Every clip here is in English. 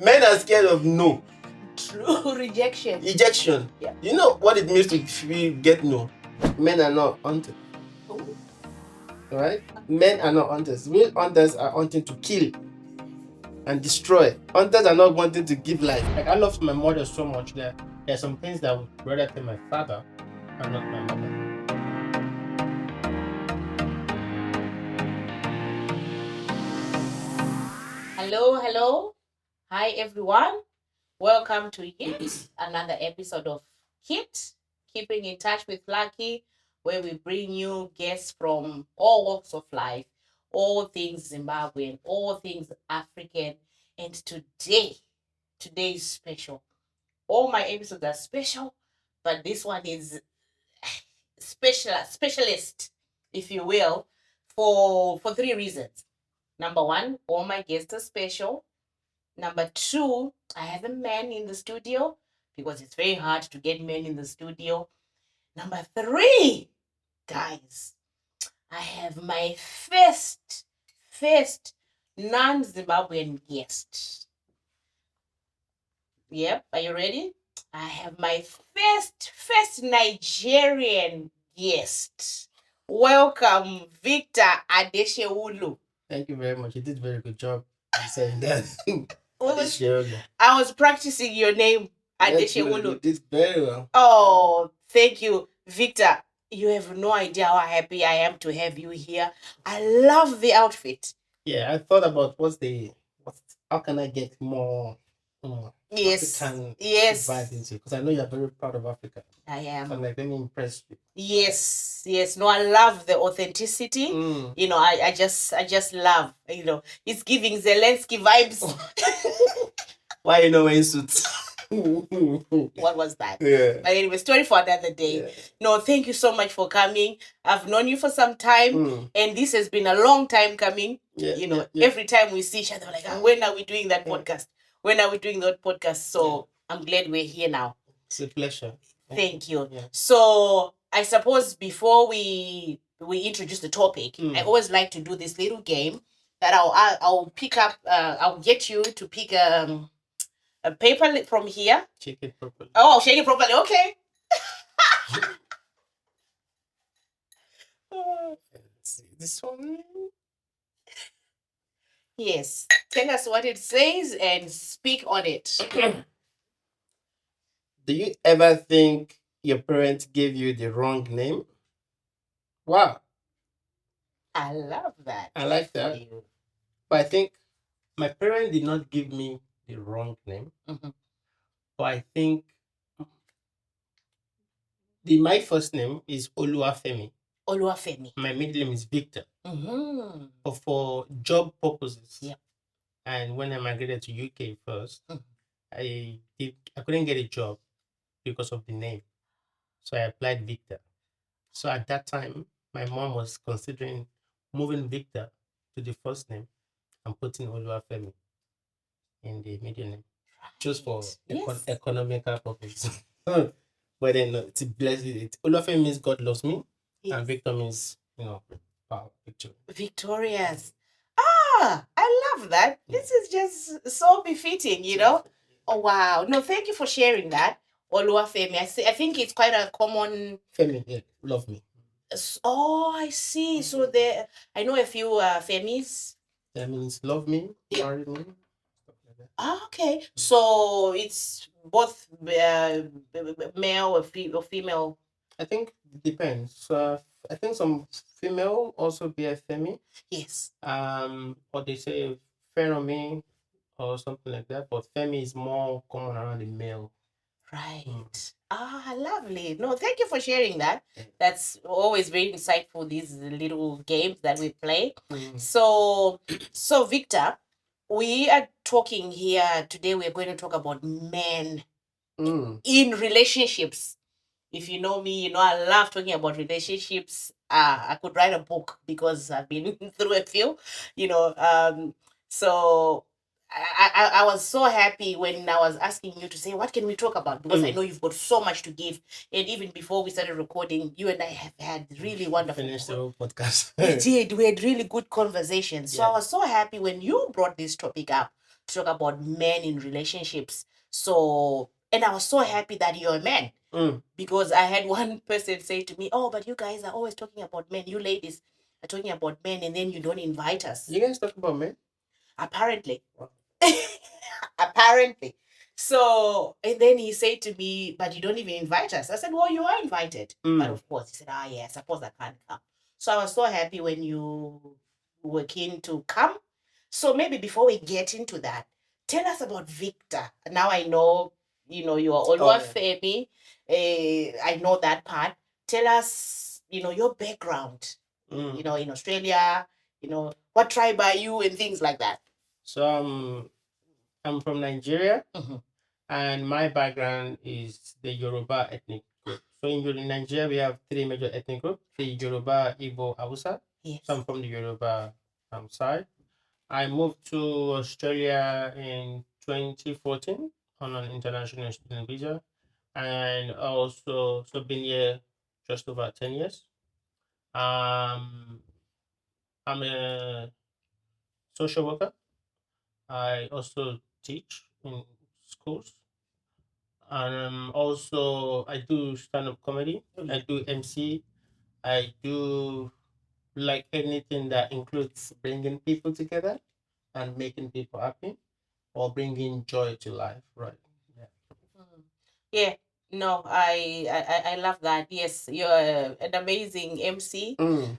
Men are scared of no. True. Rejection. Ejection. Yeah. You know what it means to get no? Men are not hunters. Ooh. Right? Men are not hunters. Real hunters are hunting to kill and destroy. Hunters are not wanting to give life. Like, I love my mother so much that there are some things that I would rather tell my father and not my mother. Hello. Hi, everyone. Welcome to yet another episode of KIT, Keeping in Touch with Lucky, where we bring you guests from all walks of life, all things Zimbabwean, all things African. And today is special. All my episodes are special, but this one is specialist, if you will, for 3 reasons. Number 1, all my guests are special. Number 2, I have a man in the studio because it's very hard to get men in the studio. Number 3, guys, I have my first non-Zimbabwean guest. Yep, are you ready? I have my first Nigerian guest. Welcome, Victor Adeseolu. Thank you very much. You did a very good job saying that. I was practicing your name, Adeseolu. You did very well. Oh, thank you, Victor. You have no idea how happy I am to have you here. I love the outfit. Yeah, I thought about how can I get more Yes. African Yes. vibe into it, because I know you're very proud of Africa. I am. So I'm like, let me impress you. Yes. No, I love the authenticity. You know, I just love, you know, it's giving Zelensky vibes. Why you not wearing suits? What was that? Yeah. But anyway, story for another day. Yeah. No, thank you so much for coming. I've known you for some time, and this has been a long time coming. Yeah, you know, every time we see each other, we're like, when are we doing that podcast? When are we doing that podcast? So I'm glad we're here now. It's a pleasure. Thank you. Yeah. So I suppose before we introduce the topic, I always like to do this little game that I'll pick up. I'll get you to pick a paper from here. Shake it properly. Oh, shake it properly. Okay. Let's see this one. Yes. Tell us what it says and speak on it. Do you ever think your parents gave you the wrong name? Wow. I love that. I like that. But I think my parents did not give me the wrong name. But I think my first name is Oluwafemi. Oluwafemi. My middle name is Victor. But for job purposes, and when I migrated to UK first, I couldn't get a job because of the name. So I applied Victor. So at that time, my mom was considering moving Victor to the first name and putting Oluwafemi in the middle name, just for economical purposes. But then it's a blessing. Oluwafemi means God loves me, and Victor means, power, victory. Victorious. I love that. This is just so befitting, you know. Oh wow! No, thank you for sharing that. Oluwafemi. I think it's quite a common. Femi, love me. Oh, I see. So I know a few Femis. That means love me, marry me. Okay, so it's both male or female. I think it depends. So I think some female also be a Femi. Yes. Or they say Fenomi or something like that. But Femi is more common around the male. Right. Lovely. No, thank you for sharing that. That's always very insightful, these little games that we play. So Victor, we are talking here today. We're going to talk about men in relationships. If you know me, you know I love talking about relationships. I could write a book because I've been through a few, you know. So I was so happy when I was asking you to say, what can we talk about? Because I know you've got so much to give. And even before we started recording, you and I have had really wonderful finished the whole podcast. We did. We had really good conversations. So I was so happy when you brought this topic up to talk about men in relationships. So, and I was so happy that you're a man. Because I had one person say to me, "Oh, but you guys are always talking about men. You ladies are talking about men, and then you don't invite us." You guys talk about men? Apparently. Apparently. So, and then he said to me, "But you don't even invite us." I said, "Well, you are invited." But of course, he said, "Ah, yeah, suppose I can't come." So I was so happy when you were keen to come. So maybe before we get into that, tell us about Victor. Now I know, you are Oluwafemi. I know that part. Tell us, your background, in Australia, what tribe are you and things like that. So I'm from Nigeria, and my background is the Yoruba ethnic group. So in Nigeria, we have three major ethnic groups: the Yoruba, Igbo, Hausa. Yes. So I'm from the Yoruba side. I moved to Australia in 2014 on an international student visa, and also been here just over 10 years. I'm a social worker. I also teach in schools, and also I do stand-up comedy. I do MC. I do like anything that includes bringing people together and making people happy or bringing joy to life, right? Yeah. No, I love that. Yes, you're an amazing MC.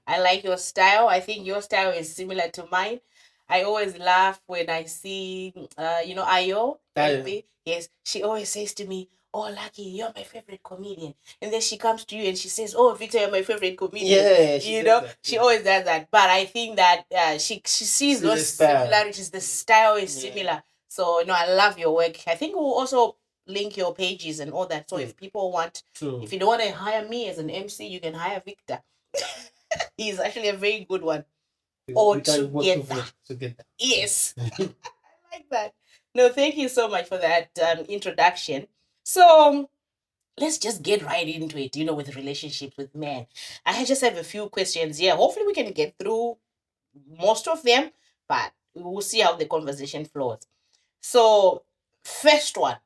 I like your style. I think your style is similar to mine. I always laugh when I see, Ayo. Ayo. Yes, she always says to me, "Oh, Lucky, you're my favorite comedian." And then she comes to you and she says, "Oh, Victor, you're my favorite comedian." Yeah, she says that, She always does that. But I think that she sees those similarities. The style is similar. So, no, I love your work. I think we'll also link your pages and all that. So if people want, if you don't want to hire me as an MC, you can hire Victor. He's actually a very good one. Or together. Yes. I like that. No, thank you so much for that introduction. So let's just get right into it, with relationships with men. I just have a few questions here. Hopefully we can get through most of them, but we'll see how the conversation flows. So, first one,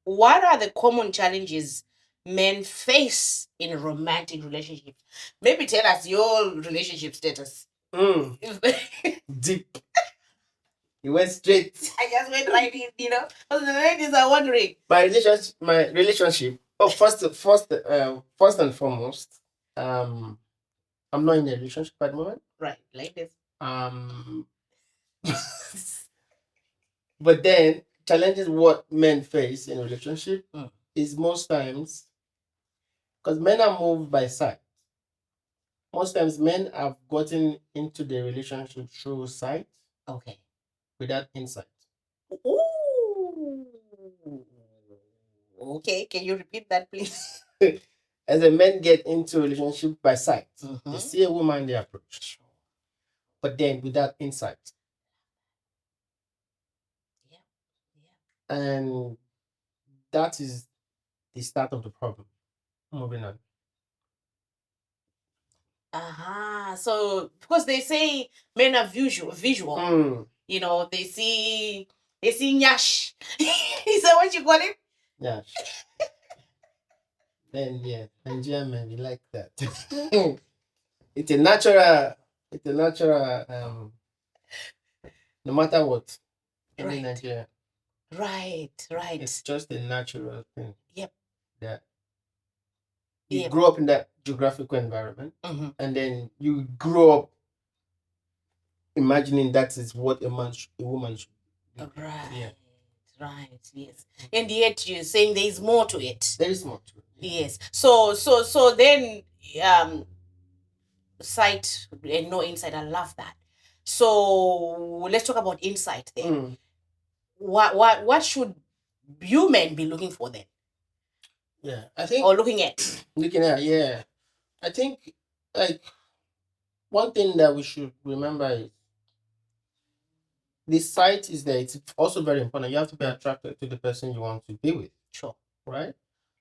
what are the common challenges men face in romantic relationships? Maybe tell us your relationship status. Deep. You went straight. I just went right in, because the ladies are wondering. My relationship. Oh, first and foremost, I'm not in a relationship at the moment. Right, like this. But then challenges what men face in a relationship is most times because men are moved by sight. Most times men have gotten into the relationship through sight. Okay. Without insight. Ooh. Okay, can you repeat that, please? As a men get into a relationship by sight, they see a woman, they approach, but then without insight. And that is the start of the problem. Moving on. So because they say men are visual. They see nyash. Is that what you call it? Nyash. Then yeah, Nigerian men, we like that. It's a natural no matter what. Right. In Nigeria. Right. It's just a natural thing. Yep. That you grow up in that geographical environment, and then you grow up imagining that is what a woman should do. Right. Yeah. Right. Yes. And yet you're saying there is more to it. There is more to it. Yes. So then sight and no insight. I love that. So let's talk about insight then. What should you men be looking for then? Yeah, I think. Or looking at. Yeah. I think like one thing that we should remember is the sight is there. It's also very important. You have to be attracted to the person you want to be with. Sure. Right?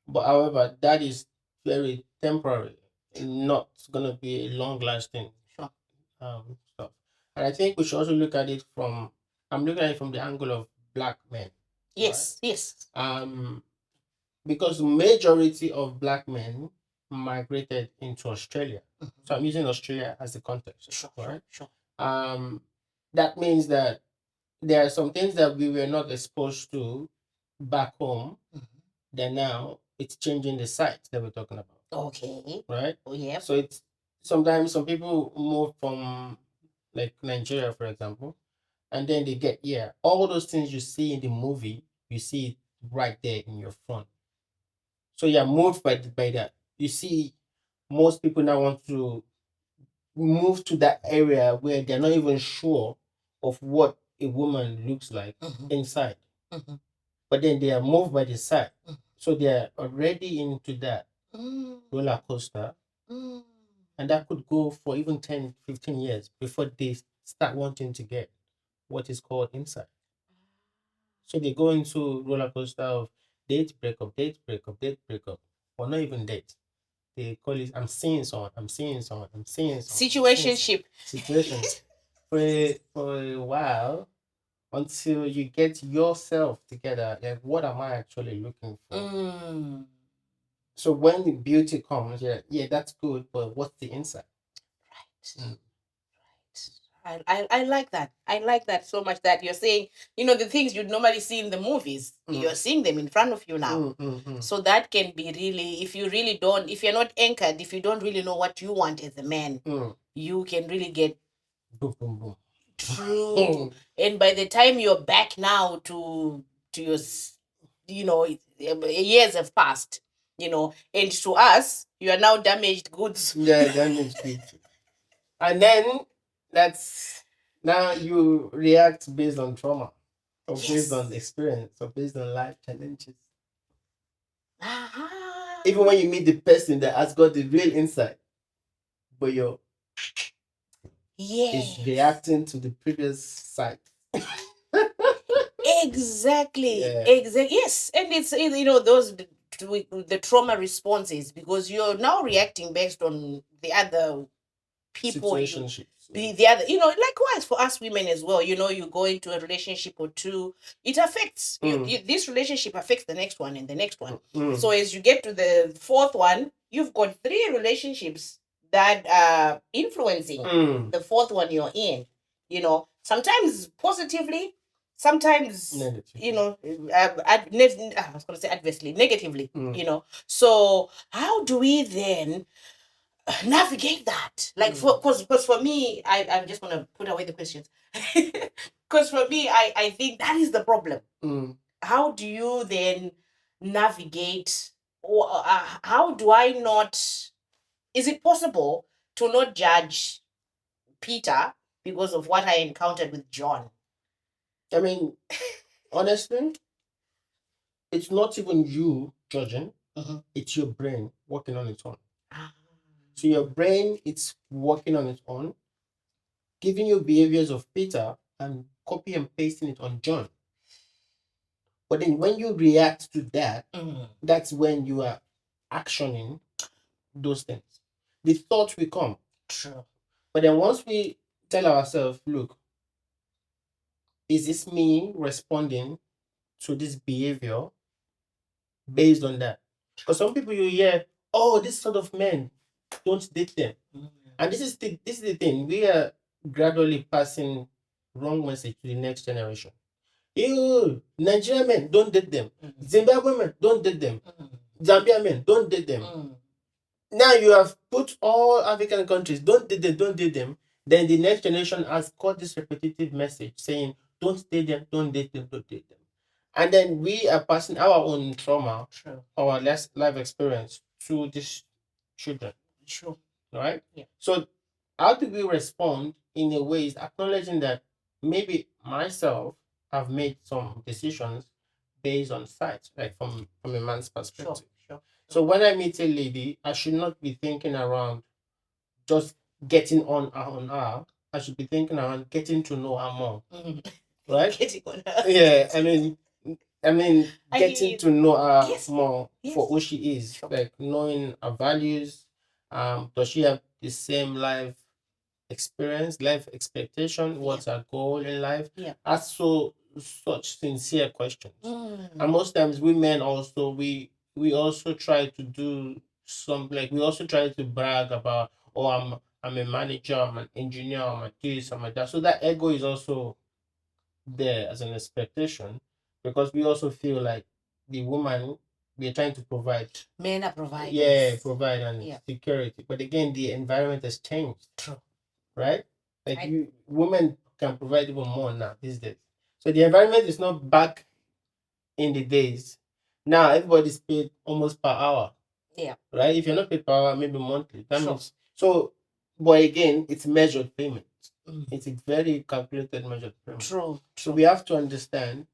But however, that is very temporary, not gonna be a long lasting stuff. And I think we should also look at it I'm looking at it from the angle of black men. Yes, right? yes. Because majority of black men migrated into Australia. So I'm using Australia as the context. Sure, right? sure. That means that there are some things that we were not exposed to back home. Then now it's changing the site that we're talking about. Okay. Right? Oh, yeah. So it's sometimes some people move from like Nigeria, for example, and then they get here. All those things you see in the movie, you see it right there in your front. So you're moved by that. You see, most people now want to move to that area where they're not even sure of what a woman looks like inside. But then they are moved by the side. So they're already into that roller coaster. And that could go for even 10, 15 years before they start wanting to get what is called inside. So they go into roller coaster of date breakup, date breakup, date breakup, or not even date. They call it I'm seeing someone, I'm seeing someone, I'm seeing someone. Situationship. Situation. for a while until you get yourself together. Like, what am I actually looking for? So when the beauty comes, yeah, that's good, but what's the inside? Right. I like that. I like that so much that you're saying, the things you'd normally see in the movies, you're seeing them in front of you now. So that can be really, if you're not anchored, if you don't really know what you want as a man, you can really get boom, boom, boom. True. And by the time you're back now to your, years have passed, and to us, you are now damaged goods. Yeah, damaged goods. And then now you react based on trauma, or based on experience, or based on life challenges. Even when you meet the person that has got the real insight, but you're is reacting to the previous side. Exactly. Yeah. Exactly. Yes, and it's those the trauma responses, because you're now reacting based on the other people, the other, likewise for us women as well. You go into a relationship or two, it affects this relationship affects the next one and the next one. So as you get to the fourth one, you've got 3 relationships that are influencing the fourth one you're in. Sometimes positively, sometimes negatively. I was going to say adversely, negatively. So how do we then navigate that? Like, because for me, I'm just gonna put away the questions. Because for me, I think that is the problem. How do you then navigate, or how do I not? Is it possible to not judge Peter because of what I encountered with John? I mean, honestly, it's not even you judging. It's your brain working on its own. So your brain, it's working on its own, giving you behaviors of Peter and copy and pasting it on John. But then when you react to that, that's when you are actioning those things. The thought will come. True. But then once we tell ourselves, look, is this me responding to this behavior based on that? Because some people you hear, oh, this sort of men, don't date them. And this is the thing. We are gradually passing wrong message to the next generation. You Nigerian men, don't date them. Zimbabwe men, don't date them. Zambia men, don't date them. Now you have put all African countries, don't date them, don't date them. Then the next generation has got this repetitive message saying, don't date them, don't date them, don't date them. And then we are passing our own trauma, our life experience to these children. Sure. Right? Yeah. So how do we respond in a way is acknowledging that maybe myself have made some decisions based on sight, like from a man's perspective. Sure. So when I meet a lady, I should not be thinking around just getting on her. I should be thinking around getting to know her more. Right? Getting on her. Yeah, I mean getting to know her more for who she is. Sure. Like knowing her values. Does she have the same life experience, life expectation? What's her goal in life? Yeah. So such sincere questions. And most times women also we also try to do some, like we also try to brag about, oh, I'm a manager, I'm an engineer, I'm a this, I'm a that. So that ego is also there as an expectation, because we also feel like the woman, we're trying to provide. Men are providers. Yeah, provide and security. But again, the environment has changed. True. Right? Like women can provide even more now these days. So the environment is not back in the days. Now everybody's paid almost per hour. Yeah. Right? If you're not paid per hour, maybe monthly. That means so. But again, it's measured payment. It's a very calculated measured payment. True. So we have to understand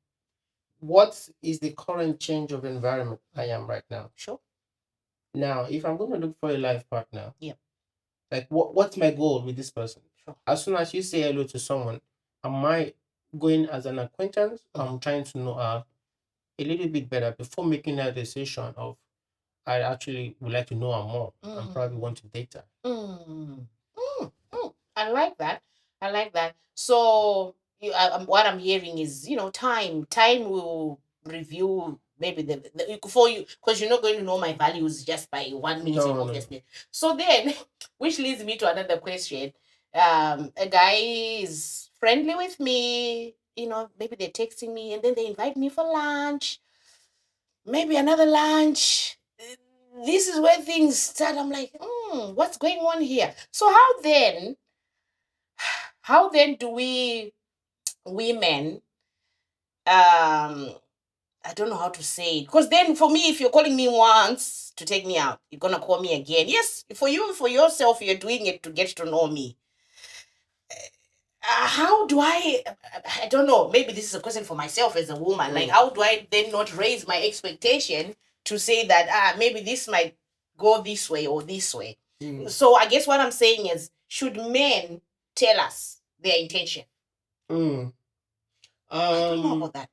what is the current change of environment I am right now. Sure. Now, if I'm going to look for a life partner, like what's my goal with this person? Sure. As soon as you say hello to someone, am I going as an acquaintance? I'm trying to know her a little bit better before making that decision of I actually would like to know her more and probably want to date her. I like that. I like that. So what I'm hearing is, time will review maybe the for you, because you're not going to know my values just by 1 minute, obviously. So then, which leads me to another question. A guy is friendly with me, maybe they're texting me and then they invite me for lunch, maybe another lunch. This is where things start. I'm like, what's going on here? So how then do we women, I don't know how to say it, because then for me, if you're calling me once to take me out, you're gonna call me again. Yes, for yourself, you're doing it to get to know me. How do I don't know, maybe this is a question for myself as a woman. Like, how do I then not raise my expectation to say that maybe this might go this way or this way? So I guess what I'm saying is, should men tell us their intention? I don't know about that.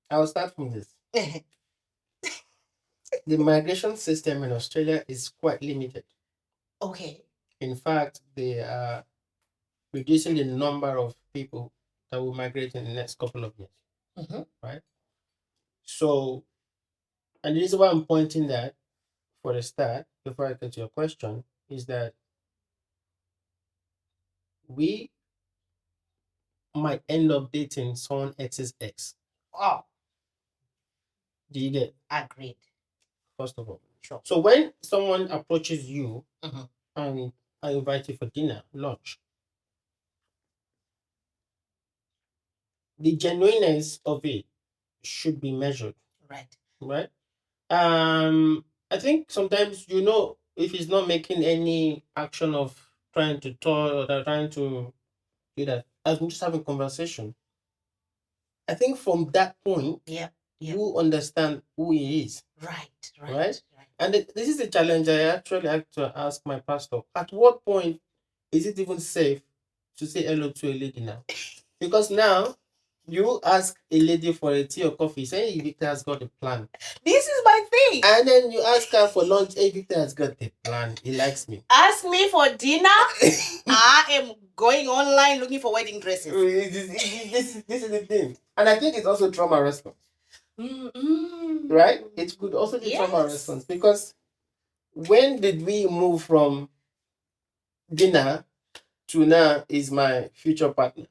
I'll start from this. The migration system in Australia is quite limited. Okay. In fact, they are reducing the number of people that will migrate in the next couple of years. Right? So, and the reason why I'm pointing that for the start, before I get to your question, is that we might end up dating someone else's ex. Oh. Do you get? Agreed. First of all. Sure. So when someone approaches you and I invite you for dinner, lunch, the genuineness of it should be measured. Right. Right? I think sometimes, if he's not making any action of trying to talk or trying to do that, as we're just having conversation, I think from that point, you understand who he is. Right? And this is a challenge I actually had to ask my pastor. At what point is it even safe to say hello to a lady now? Because now, you ask a lady for a tea or coffee, saying Victor has got a plan. This is my thing. And then you ask her for lunch, hey, Victor has got a plan. He likes me. Ask me for dinner. I am going online looking for wedding dresses. This is the thing. And I think it's also trauma response. Right? It could also be trauma response, because when did we move from dinner to now is my future partner?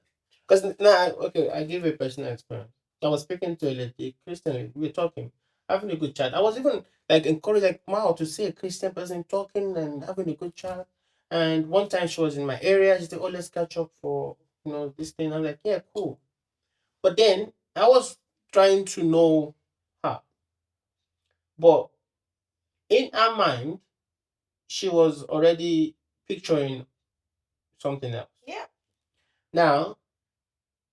Because now, I give a personal experience. I was speaking to a lady, Christian lady, we were talking, having a good chat. I was even encouraged, wow, to see a Christian person talking and having a good chat. And one time she was in my area, she said, oh, let's catch up for, this thing. I'm like, yeah, cool. But then I was trying to know her. But in her mind, she was already picturing something else. Yeah. Now,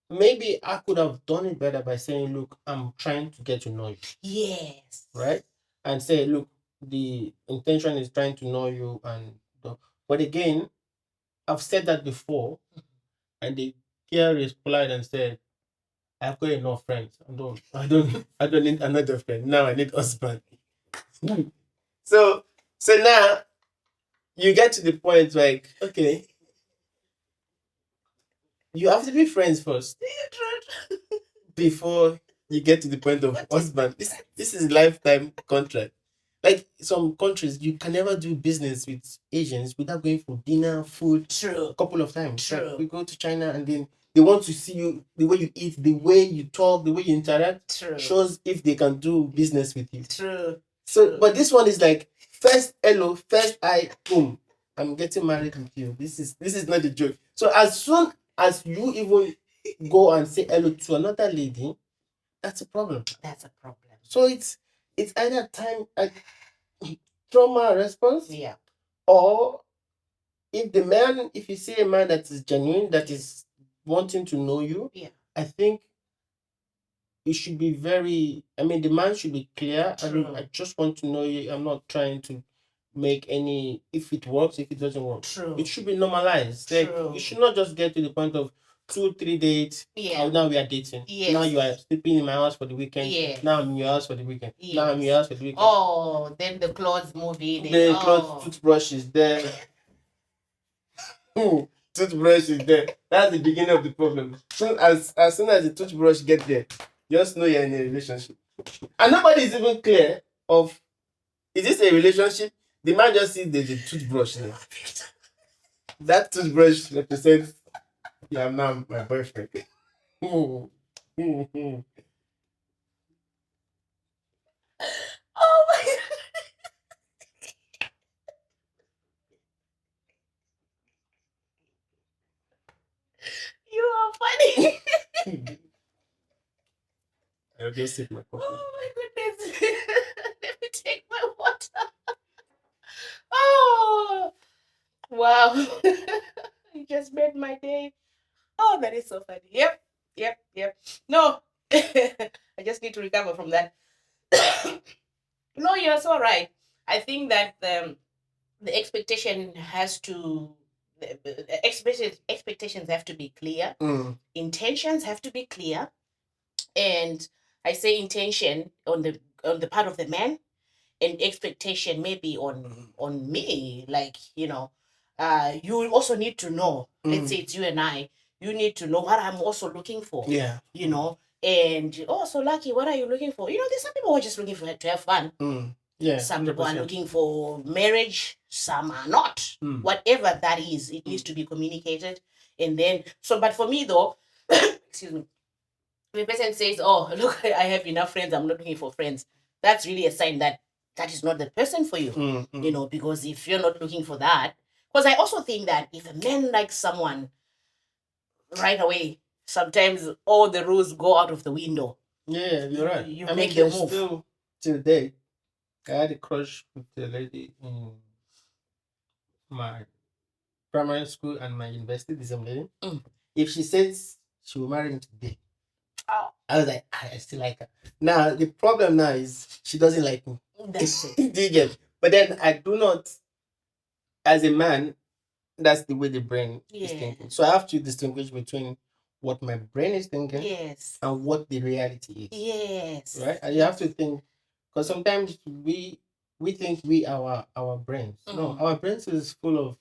maybe I could have done it better by saying, look, I'm trying to get to know you. Yes. Right? And say, look, the intention is trying to know you. But again, I've said that before, and the girl replied and said, I've got enough friends. I don't need another friend. Now I need husband. So now you get to the point like, okay, You have to be friends first before you get to the point of husband. This is lifetime contract. Like some countries, you can never do business with Asians without going for dinner, food, True. a couple of times. True. Like we go to China and then they want to see you, the way you eat, the way you talk, the way you interact. True. Shows if they can do business with you. True. So, but this one is like first hello, first I, boom, I'm getting married with you. This is not a joke. So as soon as you even go and say hello to another lady, that's a problem. That's a problem. So it's either time trauma response, yeah, or if you see a man that is genuine, that is wanting to know you, yeah, I think it should be very. I mean, the man should be clear. I just want to know you. I'm not trying to make any. If it works, if it doesn't work, True. It should be normalized. Like you should not just get to the point of 2-3 dates. Yeah. Now we are dating. Yes. Now you are sleeping in my house for the weekend. Yeah. Now I'm in your house for the weekend. Yes. Now I'm in your house for the weekend. Oh, then the clothes movie. The clothes, toothbrush is there. Toothbrush is there. That's the beginning of the problem. So as soon as the toothbrush gets there, just know you're in a relationship. And nobody is even clear of, is this a relationship? The man just sees the toothbrush there. That toothbrush represents, yeah, I'm now my boyfriend. Oh my God. You are funny. I'll just sip my coffee. Oh my goodness. Let me take my water. Oh, wow. You just made my day. Oh, that is so funny. Yep. No, I just need to recover from that. No, you're so right. I think that the expectation has to, the expectations have to be clear. Intentions have to be clear. And I say intention on the part of the man, and expectation maybe on me. Like, you also need to know. Let's say it's you and I. You need to know what I'm also looking for. Yeah. And so Lucky, what are you looking for? There's some people who are just looking for to have fun. Yeah. Some people are looking for marriage. Some are not. Whatever that is, it needs to be communicated. And then, but for me though, excuse me, if a person says, "Oh, look, I have enough friends. I'm not looking for friends," that's really a sign that is not the person for you. Because if you're not looking for that, because I also think that if a man likes someone right away, sometimes all the rules go out of the window. Yeah, you're right. You make your move. Still, till date, I had a crush with a lady in my primary school and my university. This lady. If she says she will marry me today, I was like, I still like her. Now the problem now is she doesn't like me. That's it. Do you get? But then I do not, as a man, that's the way the brain is thinking. So I have to distinguish between what my brain is thinking, and what the reality is. Yes. Right? And you have to think, because sometimes we think we are our brains. No, our brains is full of,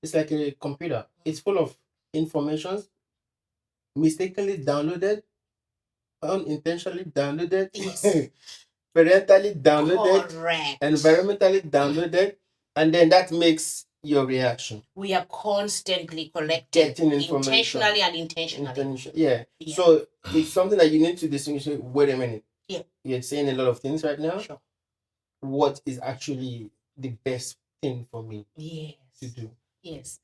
it's like a computer. It's full of information mistakenly downloaded, unintentionally downloaded, parentally downloaded, correct, environmentally downloaded, and then that makes your reaction. We are constantly collecting information, intentionally and intentionally. Yeah. So it's something that you need to distinguish. Wait a minute. Yeah. You're saying a lot of things right now. Sure. What is actually the best thing for me to do? Yes.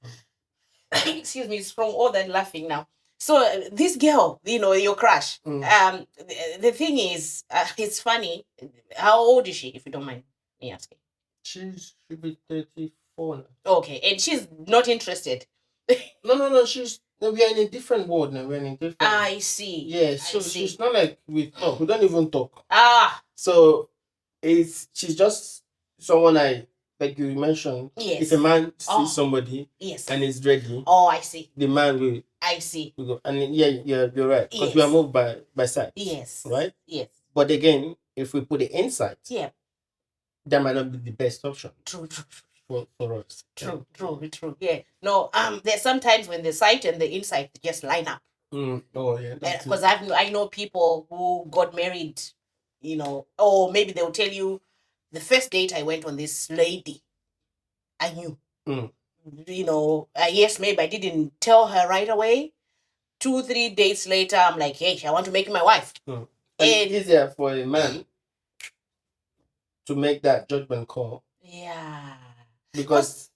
Excuse me, it's from all that laughing now. So this girl, your crush. The thing is, it's funny. How old is she, if you don't mind me asking? She should be 34 now. Okay, and she's not interested. No. We are in a different world now. We're in a different. I see. Yeah, so she's not like we talk. We don't even talk. So she's just someone like you mentioned. Yes. If a man sees somebody, and is ready. I see. The man will. I see. Will go. And you're right. Because we are moved by sight. Yes. Right. Yes. But again, if we put the insight, that might not be the best option. True. for us. True. Yeah. No, there's sometimes when the sight and the insight just line up. Oh yeah. Because I know people who got married, or maybe they'll tell you, the first date I went on, this lady, I knew. Yes, maybe I didn't tell her right away. 2-3 days later, I'm like, hey, I want to make you my wife. And it's easier for a man to make that judgment call. Yeah. Because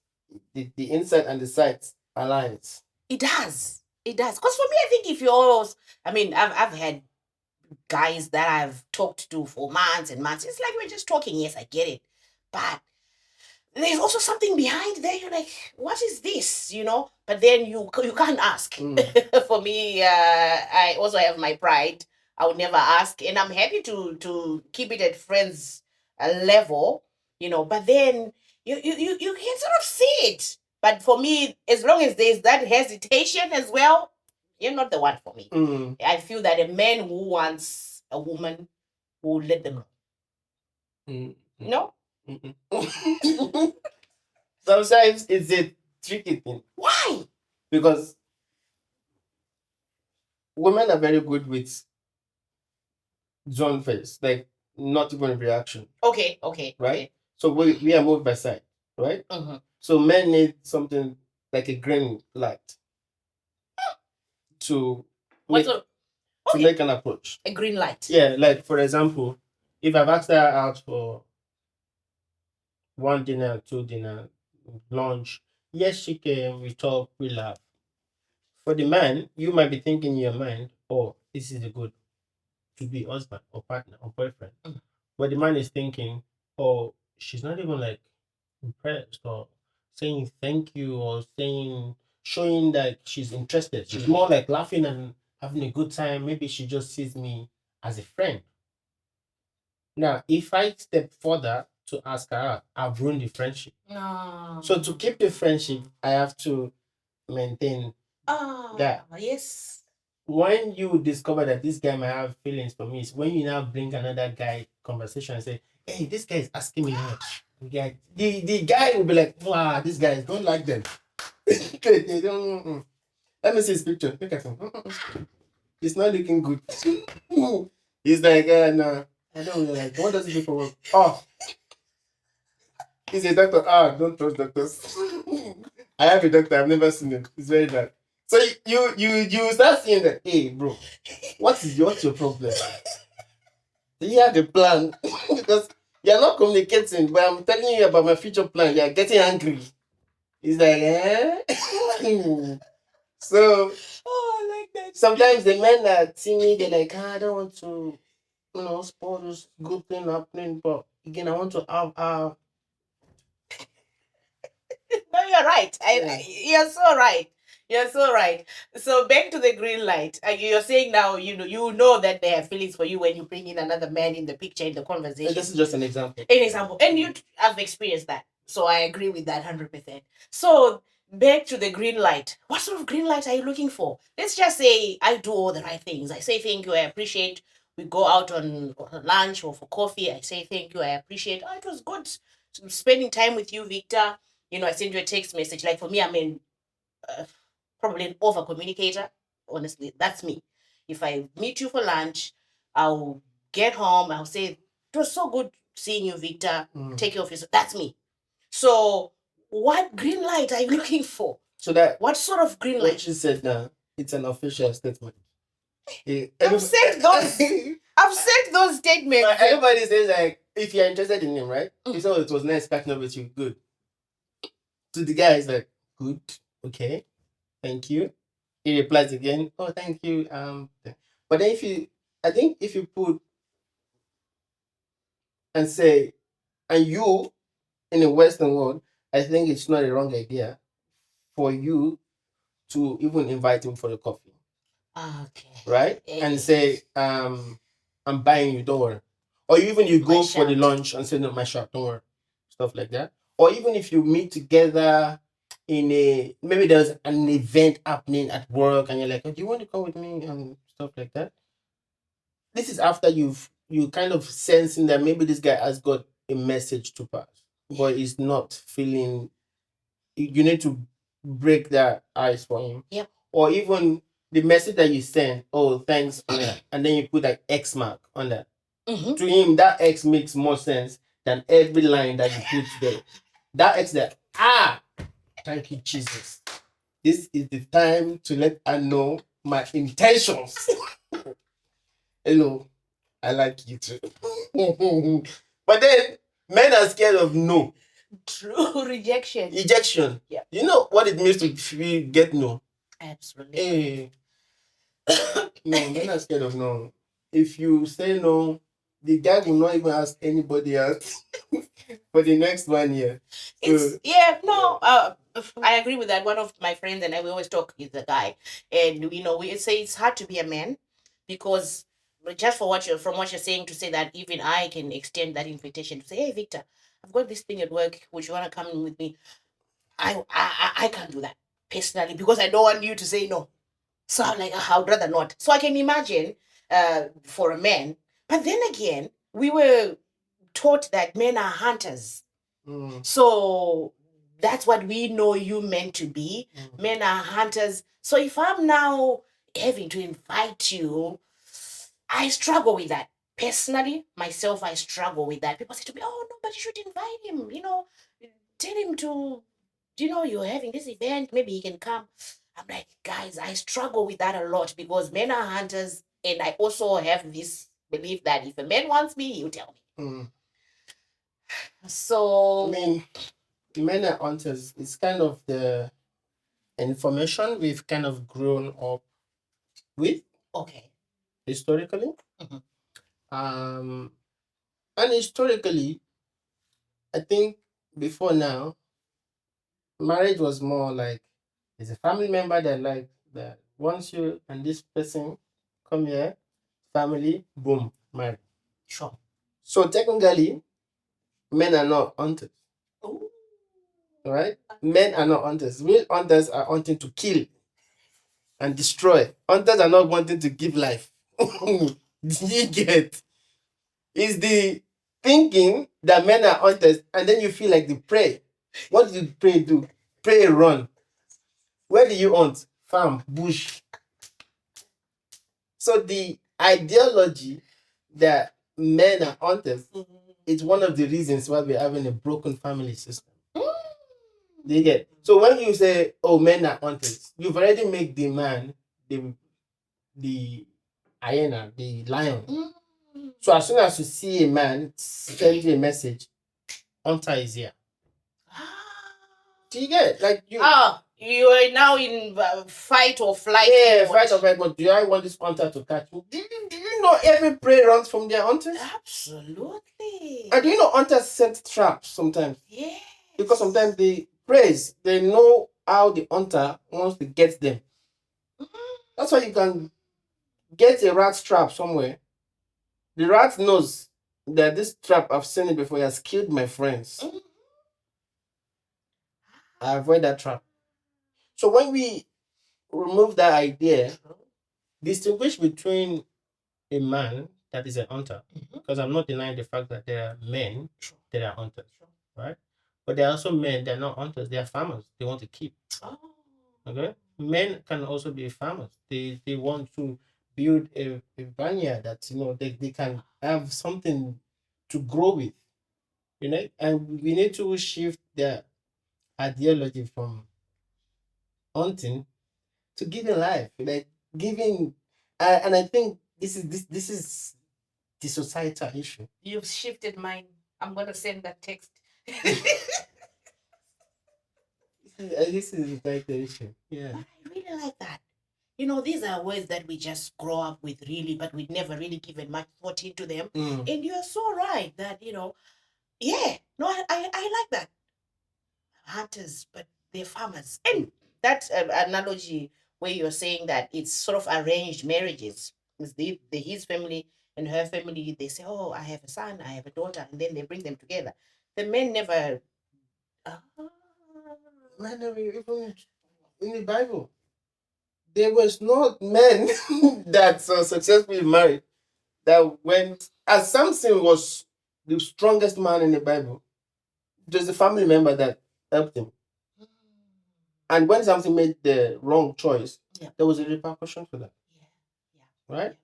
the insight and the sight aligns. It does. Because for me, I think if you're, I've had guys that I've talked to for months and months. It's like we're just talking. Yes, I get it. But there's also something behind there. You're like, what is this? But then you can't ask. For me, I also have my pride. I would never ask, and I'm happy to keep it at friends level. But then you can sort of see it. But for me, as long as there's that hesitation as well, you're not the one for me. I feel that a man who wants a woman will let them know. No? Sometimes it's a tricky thing. Why? Because women are very good with zone face, like not even reaction. Okay. Right? Okay. So we are moved by sight, right? So men need something like a green light to make an approach. A green light. Yeah, like for example, if I've asked her out for one dinner, 2 dinner, lunch, yes, she came, we talk, we laugh. For the man, you might be thinking in your mind, oh, this is a good to be husband or partner or boyfriend. But the man is thinking, oh, she's not even like impressed or saying thank you or showing that she's interested. She's more like laughing and having a good time. Maybe she just sees me as a friend. Now, if I step further to ask her out, I've ruined the friendship. No. So to keep the friendship, I have to maintain that. Yes. When you discover that this guy might have feelings for me, is when you now bring another guy conversation and say, hey, this guy is asking me out. The guy will be like, wow, these guys don't like them. They don't. Let me see his picture. Look at him. He's not looking good. He's like, no, I don't really like. What does he do for work? Oh, he's a doctor. Don't trust doctors. I have a doctor. I've never seen him. It's very bad. So you start seeing that, hey, bro, what's your problem? Do you have a plan? Because you're not communicating, but I'm telling you about my future plan. You're getting angry. It's like, So, I like that. Sometimes the men are timid. They're like, I don't want to, spoil this good thing happening. But again, I want to have. No, you're right. You're so right. You're so right. So back to the green light. You're saying now, you know that they have feelings for you when you bring in another man in the picture, in the conversation. This is just an example. And you have experienced that. So I agree with that 100%. So back to the green light. What sort of green light are you looking for? Let's just say I do all the right things. I say thank you, I appreciate. We go out on lunch or for coffee. I say thank you, I appreciate. It was good spending time with you, Victor. I send you a text message. Like for me, I'm probably an over communicator. Honestly, that's me. If I meet you for lunch, I'll get home. I'll say, it was so good seeing you, Victor. Take care of yourself. That's me. So what green light are you looking for? What sort of green light? What you said now, it's an official statement. I've said those statements. But everybody says like, if you're interested in him, right? You said it was nice catching up with you. Good. To the guy, it's like, good, okay, thank you. He replies again, oh, thank you. But then if you put and say, and you in the Western world, I think it's not a wrong idea for you to even invite him for a coffee. Okay. Right? And say, I'm buying you, don't worry. Or even you go for the lunch and say, no, my shop, don't worry. Stuff like that. Or even if you meet together maybe there's an event happening at work and you're like, oh, do you want to come with me and stuff like that? This is after you kind of sensing that maybe this guy has got a message to pass. but he's not feeling. You need to break that ice for him. Yeah. Or even the message that you send, oh, thanks for that, and then you put like X mark on that. To him, that X makes more sense than every line that you put there. That X there, thank you, Jesus. This is the time to let her know my intentions. Hello, I like you too. But then men are scared of no. True. Rejection. Rejection. Yeah. You know what it means to get no? Absolutely. No, men are scared of no. If you say no, the guy will not even ask anybody else for the next 1 year. I agree with that. One of my friends and I, we always talk is a guy, and we say it's hard to be a man because just from what you're saying, to say that even I can extend that invitation to say, hey Victor, I've got this thing at work. Would you want to come in with me? I can't do that personally because I don't want you to say no. So I'm like, I would rather not. So I can imagine for a man. But then again, we were taught that men are hunters. So that's what we know you meant to be. Men are hunters. So if I'm now having to invite you, I struggle with that. Personally, myself, I struggle with that. People say to me, oh, no, but you should invite him. Tell him to, you're having this event. Maybe he can come. I'm like, guys, I struggle with that a lot because men are hunters. And I also have this belief that if a man wants me, he'll tell me. So, I mean, men are hunters. It's kind of the information we've kind of grown up with. Okay. Historically. And historically, I think before now, marriage was more like there's a family member that wants you and this person come here, family, boom, married. Sure. So technically, men are not hunters. Ooh. Right? Men are not hunters. Real hunters are hunting to kill and destroy. Hunters are not wanting to give life. You get? It's the thinking that men are hunters, and then you feel like the prey. What do the prey do? Prey run. Where do you hunt? Farm, bush. So the ideology that men are hunters is one of the reasons why we're having a broken family system. Do you get? So when you say, oh, men are hunters, you've already made the man the hyena, the lion. So as soon as you see a man send you a message, hunter is here. Do you get? Like you are now in fight or flight. Yeah, fight or flight. But do I want this hunter to catch me? Do you know every prey runs from their hunters? Absolutely. And do you know hunters set traps sometimes? Yeah. Because sometimes the preys, they know how the hunter wants to get them. That's why you can get a rat trap somewhere. The rat knows that this trap, I've seen it before, it has killed my friends. I avoid that trap. So when we remove that idea, distinguish between a man that is a hunter, because I'm not denying the fact that there are men that are hunters, right? But there are also men that are not hunters, they are farmers, they want to keep. Okay? Men can also be farmers. They want to build a vineyard that they can have something to grow with. And we need to shift the ideology from hunting to giving life, like giving. And I think this is the societal issue. You've shifted mine. I'm gonna send that text. This is like the issue. Yeah. But I really like that. These are words that we just grow up with, really, but we never really given much thought into them. And you're so right that, yeah, no, I like that. Hunters, but they're farmers. And that analogy where you're saying that it's sort of arranged marriages. It's his family and her family, they say, oh, I have a son, I have a daughter, and then they bring them together. The men never. Man, even in the Bible, there was not men that successfully married that went. As Samson was the strongest man in the Bible, There's a family member that helped him. And when something made the wrong choice, there was a repercussion for that. Right?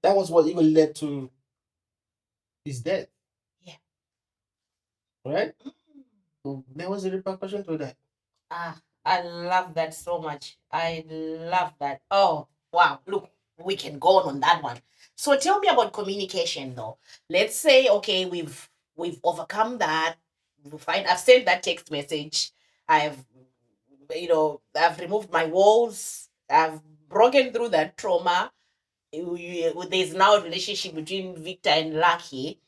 That was what even led to his death. Right? There was a repercussion to that. I love that so much. I love that. Oh, wow. Look, we can go on that one. So tell me about communication though. Let's say, okay, we've overcome that. I've sent that text message. I've I've removed my walls. I've broken through that trauma. There's now a relationship between Victor and Lucky.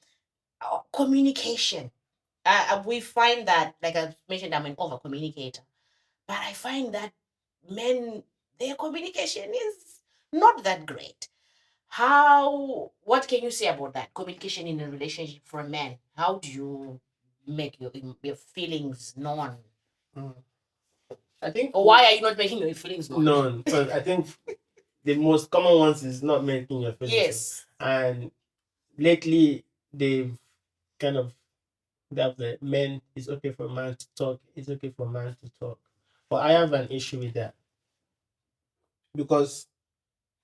Communication. We find that, like I mentioned, I'm an over communicator. But I find that men, their communication is not that great. What can you say about that? Communication in a relationship for a man. How do you make your feelings known? I think. Or why are you not making your feelings known? Known. Because I think the most common ones is not making your feelings. Yes. And lately, they've kind of that the men, it's okay for a man to talk, it's okay for a man to talk. But I have an issue with that. Because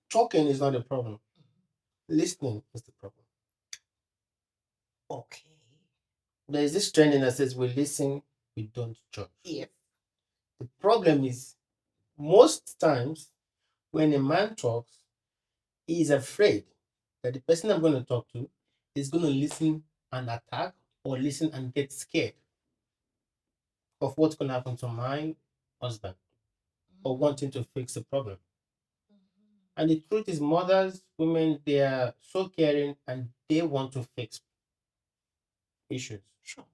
talking is not the problem. Listening is the problem. Okay. There is this trending that says we listen, we don't judge. Yeah. The problem is most times when a man talks, he is afraid that the person I'm going to talk to is going to listen and attack or listen and get scared of what's going to happen to my husband or wanting to fix the problem. And the truth is, mothers, women, they are so caring and they want to fix issues. Sure.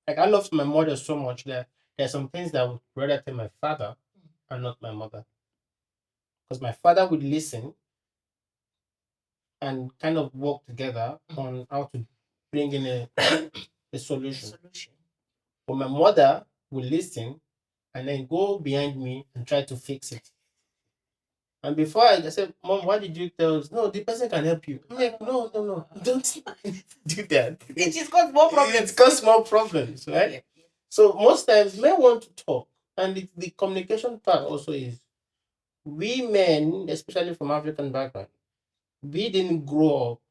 Like I love my mother so much that there are some things that I would rather tell my father and not my mother. Because my father would listen and kind of work together on how to bring in a solution. But my mother will listen and then go behind me and try to fix it. And before I said, Mom, why did you tell us? No, the person can help you. I'm like, no, don't do that. It just causes more problems. It causes more problems, right? Yeah. So most times men want to talk. And the communication part also is we men, especially from African background, we didn't grow up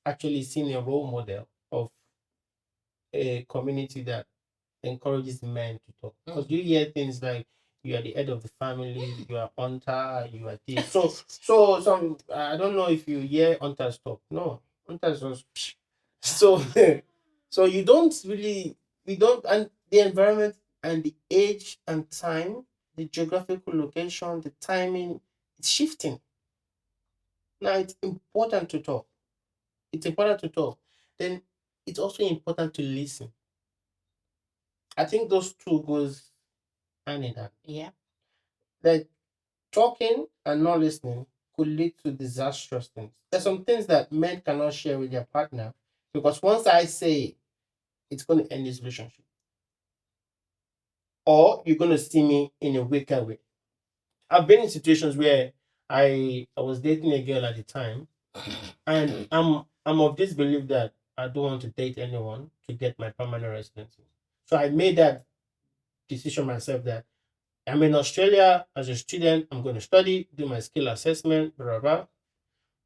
actually seeing a role model of a community that encourages men to talk. Because you hear things like you are the head of the family, you are hunter, you are this. So some I don't know if you hear hunters talk. No, hunters just so so you don't really we don't and the environment and the age and time, the geographical location, the timing, it's shifting. Now it's important to talk. It's important to talk. Then it's also important to listen. I think those two goes hand in hand. Yeah. Like talking and not listening could lead to disastrous things. There's some things that men cannot share with their partner because once I say it's going to end this relationship, or you're going to see me in a weaker way. I've been in situations where I was dating a girl at the time, and I'm of this belief that I don't want to date anyone to get my permanent residency. So I made that decision myself that I'm in Australia as a student. I'm going to study, do my skill assessment, blah, blah, blah.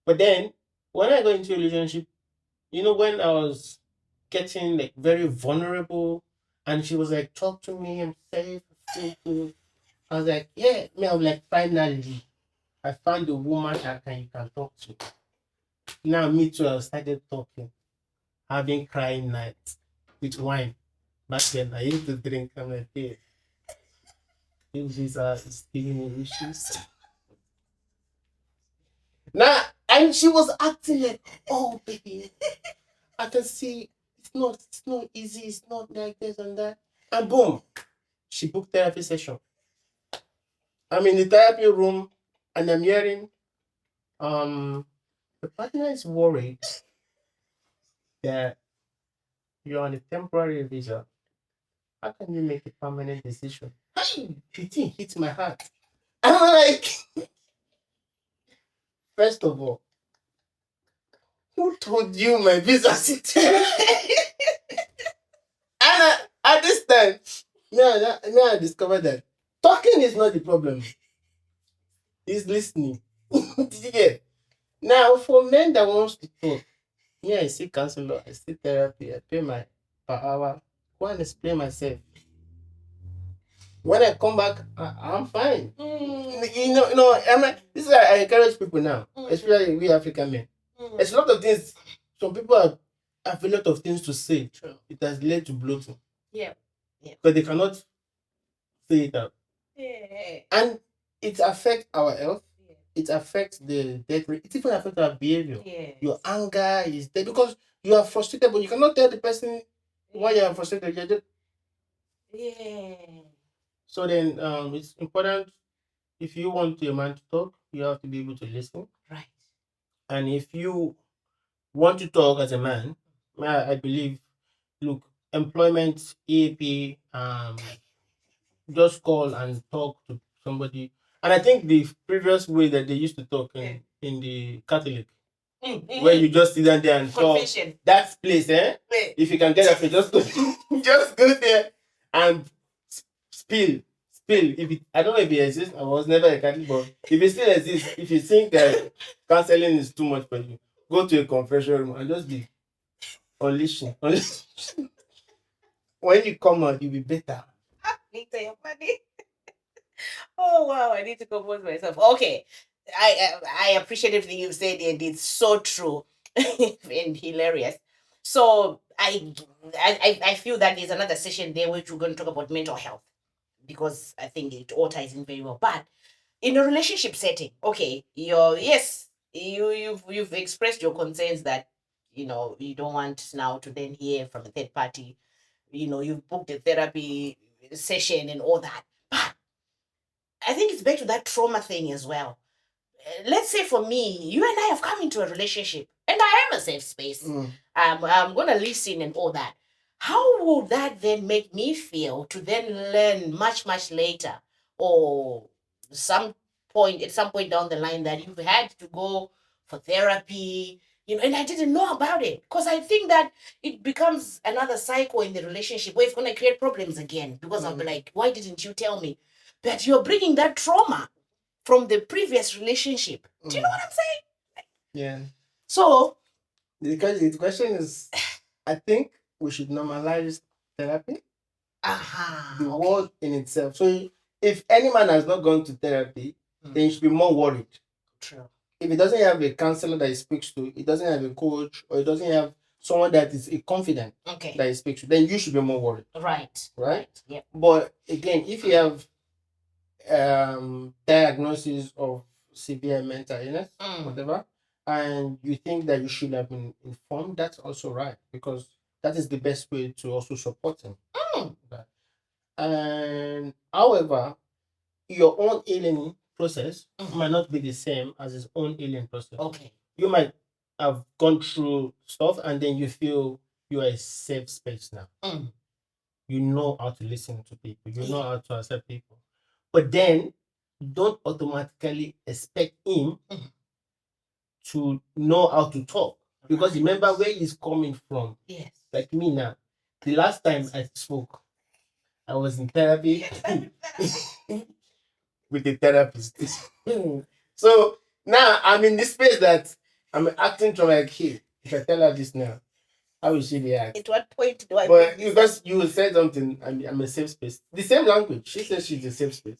But then when I got into a relationship, when I was getting like very vulnerable and she was like, talk to me, I'm safe, I feel good. I was like, yeah, me, I'm like, finally, I found a woman that you can talk to. Now, me too, I started talking, having crying nights with wine. Back then, I used to drink. I'm like, hey, these are giving me issues. Now, and she was acting like, oh, baby, I can see it's not easy. It's not like this and that. And boom, she booked therapy session. I'm in the therapy room and I'm hearing, the partner is worried that you're on a temporary visa. How can you make a permanent decision? The thing hits my heart. I'm like, first of all, who told you my visa situation? And at this time, I discovered that talking is not the problem. It's listening. Did you get? Now, for men that wants to talk, I see counselor, I see therapy, I pay my per hour, go and explain myself. When I come back, I'm fine. This is I encourage people now, especially we African men. There's a lot of things. Some people have a lot of things to say. True. It has led to bloating. Yeah. But they cannot say it out. Yeah. And it affects our health. Yeah. It affects the death rate. It even affects our behavior. Yeah. Your anger is there because you are frustrated, but you cannot tell the person why you are frustrated. You're just... Yeah. So then it's important, if you want a man to talk, you have to be able to listen. Right. And if you want to talk as a man, I believe, look, employment, EAP, just call and talk to somebody. And I think the previous way that they used to talk in the Catholic, where you just sit down there and confession. Talk. That place, if you can get that, just go, just go there and spill. I don't know if it exists. I was never a Catholic, but if it still exists, if you think that counseling is too much for you, go to a confession room and just be unleashing. When you come out, you'll be better. Oh wow, I need to compose myself. Okay. I appreciate everything you've said, and it's so true and hilarious. So I feel that there's another session there which we're going to talk about mental health, because I think it all ties in very well. But in a relationship setting, okay, you've expressed your concerns that you don't want now to then hear from a third party. You've booked a therapy session and all that. But I think it's back to that trauma thing as well. Let's say for me, you and I have come into a relationship, and I am a safe space. I'm gonna listen and all that. How will that then make me feel to then learn much, much later, or at some point down the line, that you've had to go for therapy, and I didn't know about it? Because I think that it becomes another cycle in the relationship where it's going to create problems again, because I'll be like, why didn't you tell me? But you're bringing that trauma from the previous relationship. Do you know what I'm saying? Yeah. So the question is, I think we should normalize therapy. The word in itself. So if any man has not gone to therapy, then he should be more worried. True. If he doesn't have a counselor that he speaks to, he doesn't have a coach, or he doesn't have someone that is confident that he speaks to, then you should be more worried. Right. Yeah. But again, if you have diagnosis of severe mental illness, whatever, and you think that you should have been informed, that's also right, because that is the best way to also support him. And however, your own healing process might not be the same as his own healing process. Okay. You might have gone through stuff, and then you feel you are a safe space now. You know how to listen to people. You know how to accept people. But then don't automatically expect him to know how to talk, because remember where he's coming from. Yes. Like me now, the last time I spoke, I was in therapy with a therapist. So now I'm in this space that I'm acting to like, hey, if I tell her this now, how will she react? At what point do I? But because you said something, I'm a safe space. The same language. She says she's a safe space.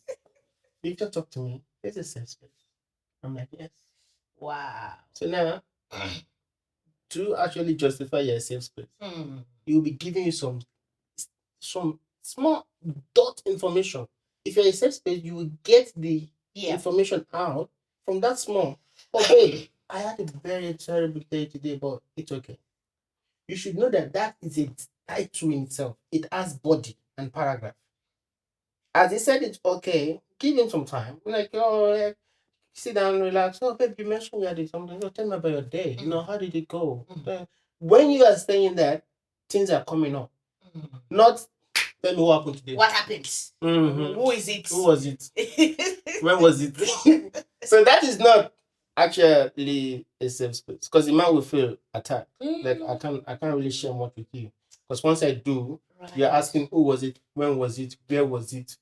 You can talk to me. It's a safe space. I'm like, yes. Wow. So now, to actually justify your safe space, he will be giving you some small dot information. If you're a safe space, you will get the information out from that small. Okay, I had a very terrible day today, but it's okay. You should know that is a title in itself. It has body and paragraph. As he said, it's okay. Give him some time. Sit down, relax. Oh, babe, you mentioned you had something. Tell me about your day. How did it go? When you are saying that, things are coming up. Not, tell me what happened today. What happened? Who is it? Who was it? When was it? So that is not actually a safe space, because the man will feel attacked. Like, I can't really share much with you. Because once I do, you're asking who was it, when was it, where was it,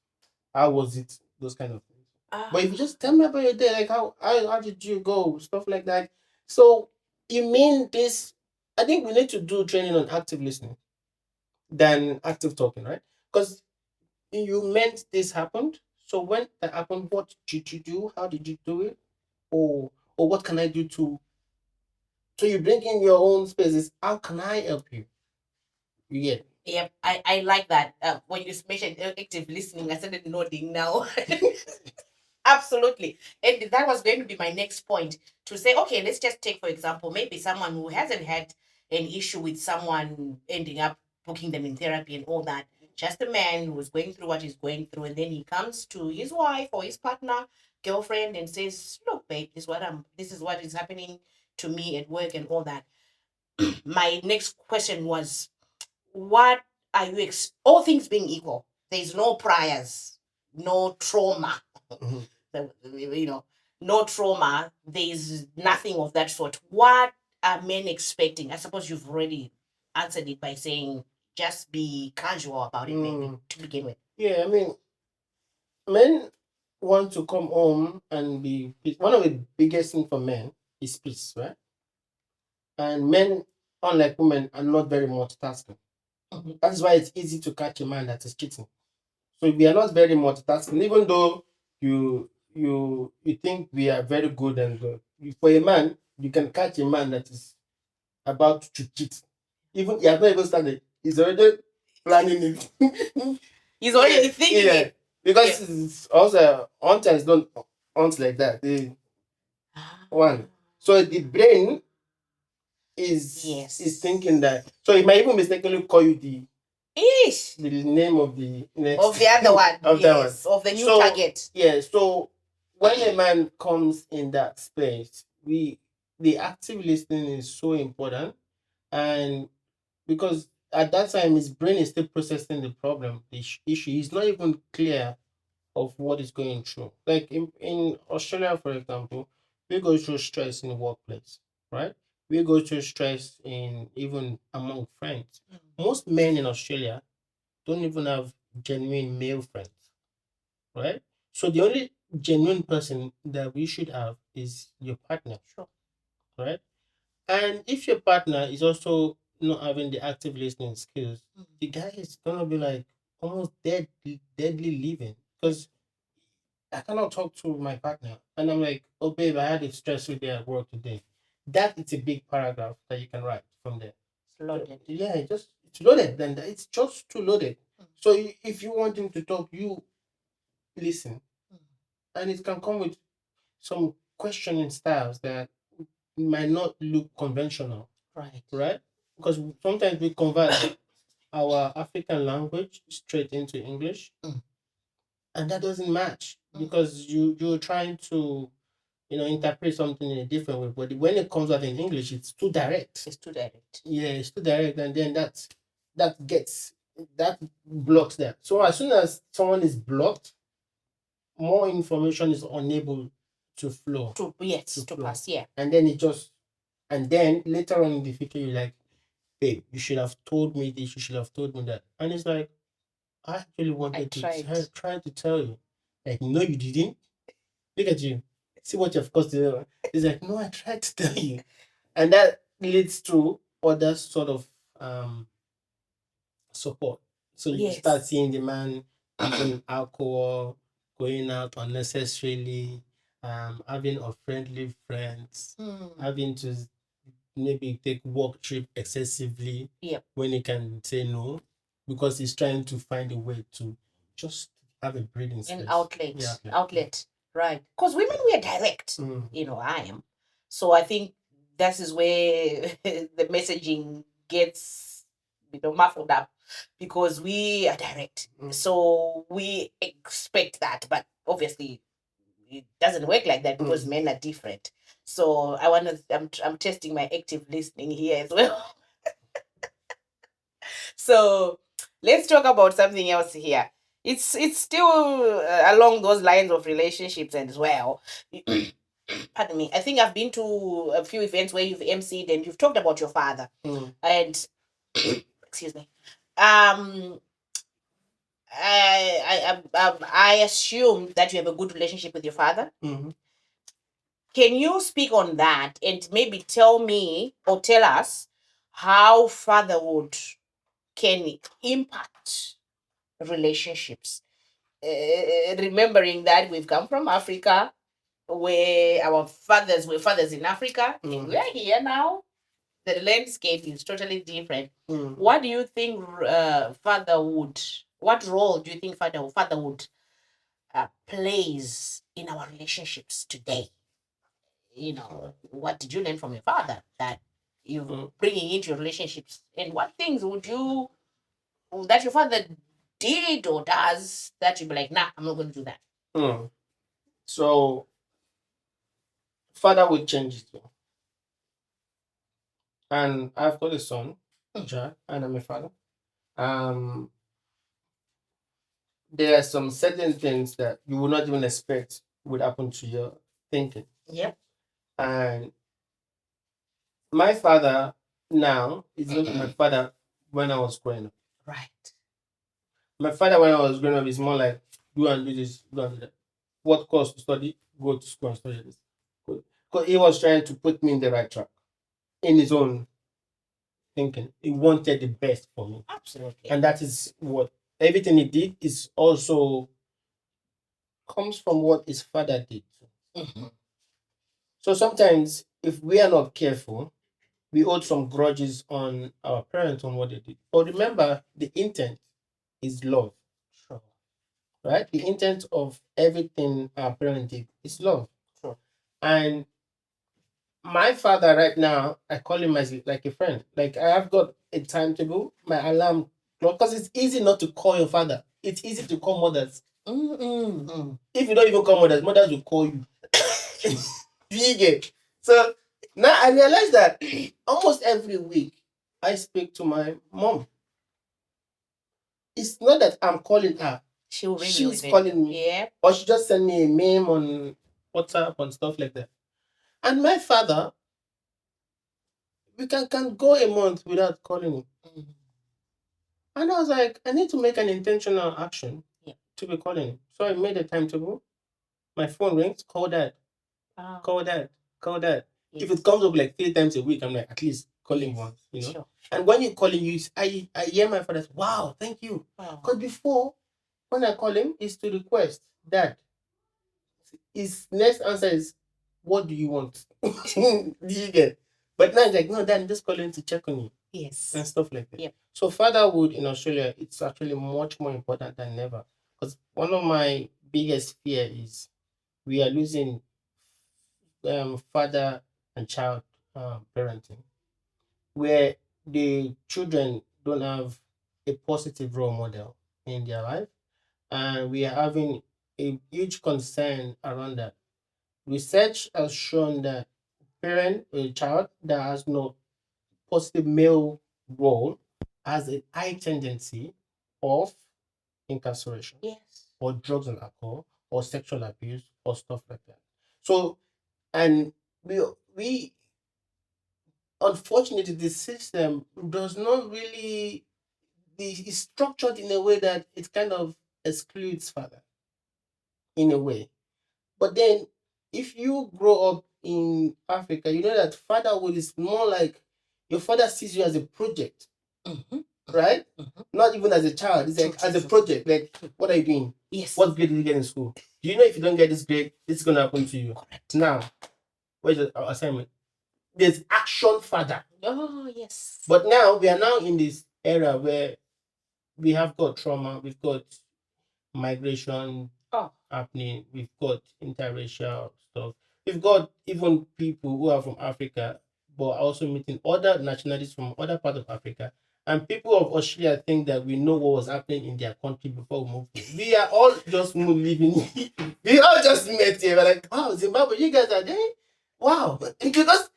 how was it, those kind of things. But if you just tell me about your day, like how did you go, stuff like that. So you mean this? I think we need to do training on active listening than active talking, right? Because you meant this happened. So when that happened, what did you do? How did you do it? Or what can I do to? So you bring in your own spaces. How can I help you? Yeah. Yep, I like that. When you mentioned active listening, I started nodding now. Absolutely. And that was going to be my next point, to say, okay, let's just take, for example, maybe someone who hasn't had an issue with someone ending up booking them in therapy and all that. Just a man who is going through what he's going through, and then he comes to his wife or his partner, girlfriend, and says, look, babe, this is what is happening to me at work and all that. My next question was, what are you all things being equal, there's no priors, no trauma. You know, no trauma, there's nothing of that sort. What are men expecting? I suppose you've already answered it by saying just be casual about it, maybe, to begin with. Yeah, I mean, men want to come home and be peace. One of the biggest things for men is peace, right? And men, unlike women, are not very multitasking. That's why it's easy to catch a man that is cheating. So we are not very multitasking, even though you think we are very good and for a man, you can catch a man that is about to cheat. Even he has not even started. He's already planning it. He's already thinking it. Because it's also hunters don't hunt like that. They one. So the brain is thinking that. So he might even mistakenly call you the name of the next of the other one. of that one. Of the new target. Yeah. So when a man comes in that space, the active listening is so important, and because at that time his brain is still processing the problem, the issue. He's not even clear of what is going through. Like in Australia, for example, we go through stress in the workplace, right? We go through stress in even among friends. Most men in Australia don't even have genuine male friends, right? So the only genuine person that we should have is your partner, Sure. right? And if your partner is also not having the active listening skills, the guy is gonna be like almost deadly living, because I cannot talk to my partner and I'm like, oh babe, I had a stressful day at work today. That is a big paragraph that you can write from there. It's loaded. Yeah, it's loaded. Then it's just too loaded. So if you want him to talk, you listen, and it can come with some questioning styles that might not look conventional. Right? Because sometimes we convert our African language straight into English, and that doesn't match because you're trying to interpret something in a different way. But when it comes out in English, it's too direct. It's too direct. Yeah, it's too direct, and then that blocks that. So as soon as someone is blocked, more information is unable to flow. To pass, yeah. And then later on in the future, you're like, babe, you should have told me this, you should have told me that. And it's like, I actually wanted to try to tell you. Like, no, you didn't. Look at you. See what you've caused. It's like, no, I tried to tell you. And that leads to other sort of support. So you start seeing the man using alcohol, going out unnecessarily, having unfriendly friends, having to maybe take work trip excessively when he can say no, because he's trying to find a way to just have a breathing space. An outlet. Yeah, outlet. Right. Because women, we are direct. I am. So I think that is where the messaging gets muffled up, because we are direct. So we expect that, but obviously it doesn't work like that because men are different. So I'm testing my active listening here as well. So let's talk about something else here. It's still along those lines of relationships as well. Pardon me. I think I've been to a few events where you've emceed and you've talked about your father. And excuse me. I assume that you have a good relationship with your father. Mm-hmm. Can you speak on that and maybe tell me or tell us how fatherhood can impact relationships? Remembering that we've come from Africa, where our fathers were fathers in Africa, and we are here now. The landscape is totally different. What do you think fatherhood? What role do you think fatherhood plays in our relationships today? You know, what did you learn from your father that you're bringing into your relationships, and what things would you that your father did or does that you'd be like, nah, I'm not going to do that. So fatherhood changes too. And I've got a son, Jack, and I'm a father. There are some certain things that you would not even expect would happen to your thinking. Yep. And my father now is not my father when I was growing up. Right. My father when I was growing up is more like, do and do this, do and do that. What course to study? Go to school and study this. Because he was trying to put me in the right track in his own thinking. He wanted the best for me. Absolutely. And that is what everything he did is also comes from what his father did. Mm-hmm. So sometimes if we are not careful, we hold some grudges on our parents on what they did. But remember, the intent is love. Sure. Right? The intent of everything our parents did is love. Sure. And my father right now, I call him as like a friend. Like I have got a timetable, my alarm clock, because it's easy not to call your father. It's easy to call mothers. If you don't even call mothers will call you. You get. So now I realize that almost every week I speak to my mom. It's not that I'm calling her. She's calling me. Yeah. Or she just send me a meme on WhatsApp and stuff like that. And my father, we can go a month without calling him. And I was like, I need to make an intentional action to be calling him. So I made a timetable. My phone rings, call dad. Call dad. Call dad. Yes. If it comes up like 3 times a week, I'm like, at least call him once, you know. Sure. And when you call him, I hear my father say, wow, thank you. Because before, when I call him, it's to request, dad. His next answer is, what do you want? Do you get? But now it's like, no, dad, I'm just calling to check on you. Yes. And stuff like that. Yep. So fatherhood in Australia, it's actually much more important than ever. Because one of my biggest fear is we are losing father and child parenting, where the children don't have a positive role model in their life, and we are having a huge concern around that. Research has shown that a child that has no positive male role has a high tendency of incarceration, yes, or drugs and alcohol, or sexual abuse, or stuff like that. So, and we unfortunately the system does not really is structured in a way that it kind of excludes father in a way. But then if you grow up in Africa, you know that fatherhood is more like your father sees you as a project. Right? Not even as a child. It's like as a project. Like, what are you doing? Yes. What grade did you get in school? Do you know if you don't get this grade, this is gonna happen to you? Correct. Now, where's the assignment? There's action father. Oh, yes. But now we are now in this era where we have got trauma, we've got migration happening, we've got interracial stuff, we've got even people who are from Africa but are also meeting other nationalities from other parts of Africa. And people of Australia think that we know what was happening in their country before we moved here. We are all just living. We all just met here. We're like, wow, Zimbabwe, you guys are there? Wow. Because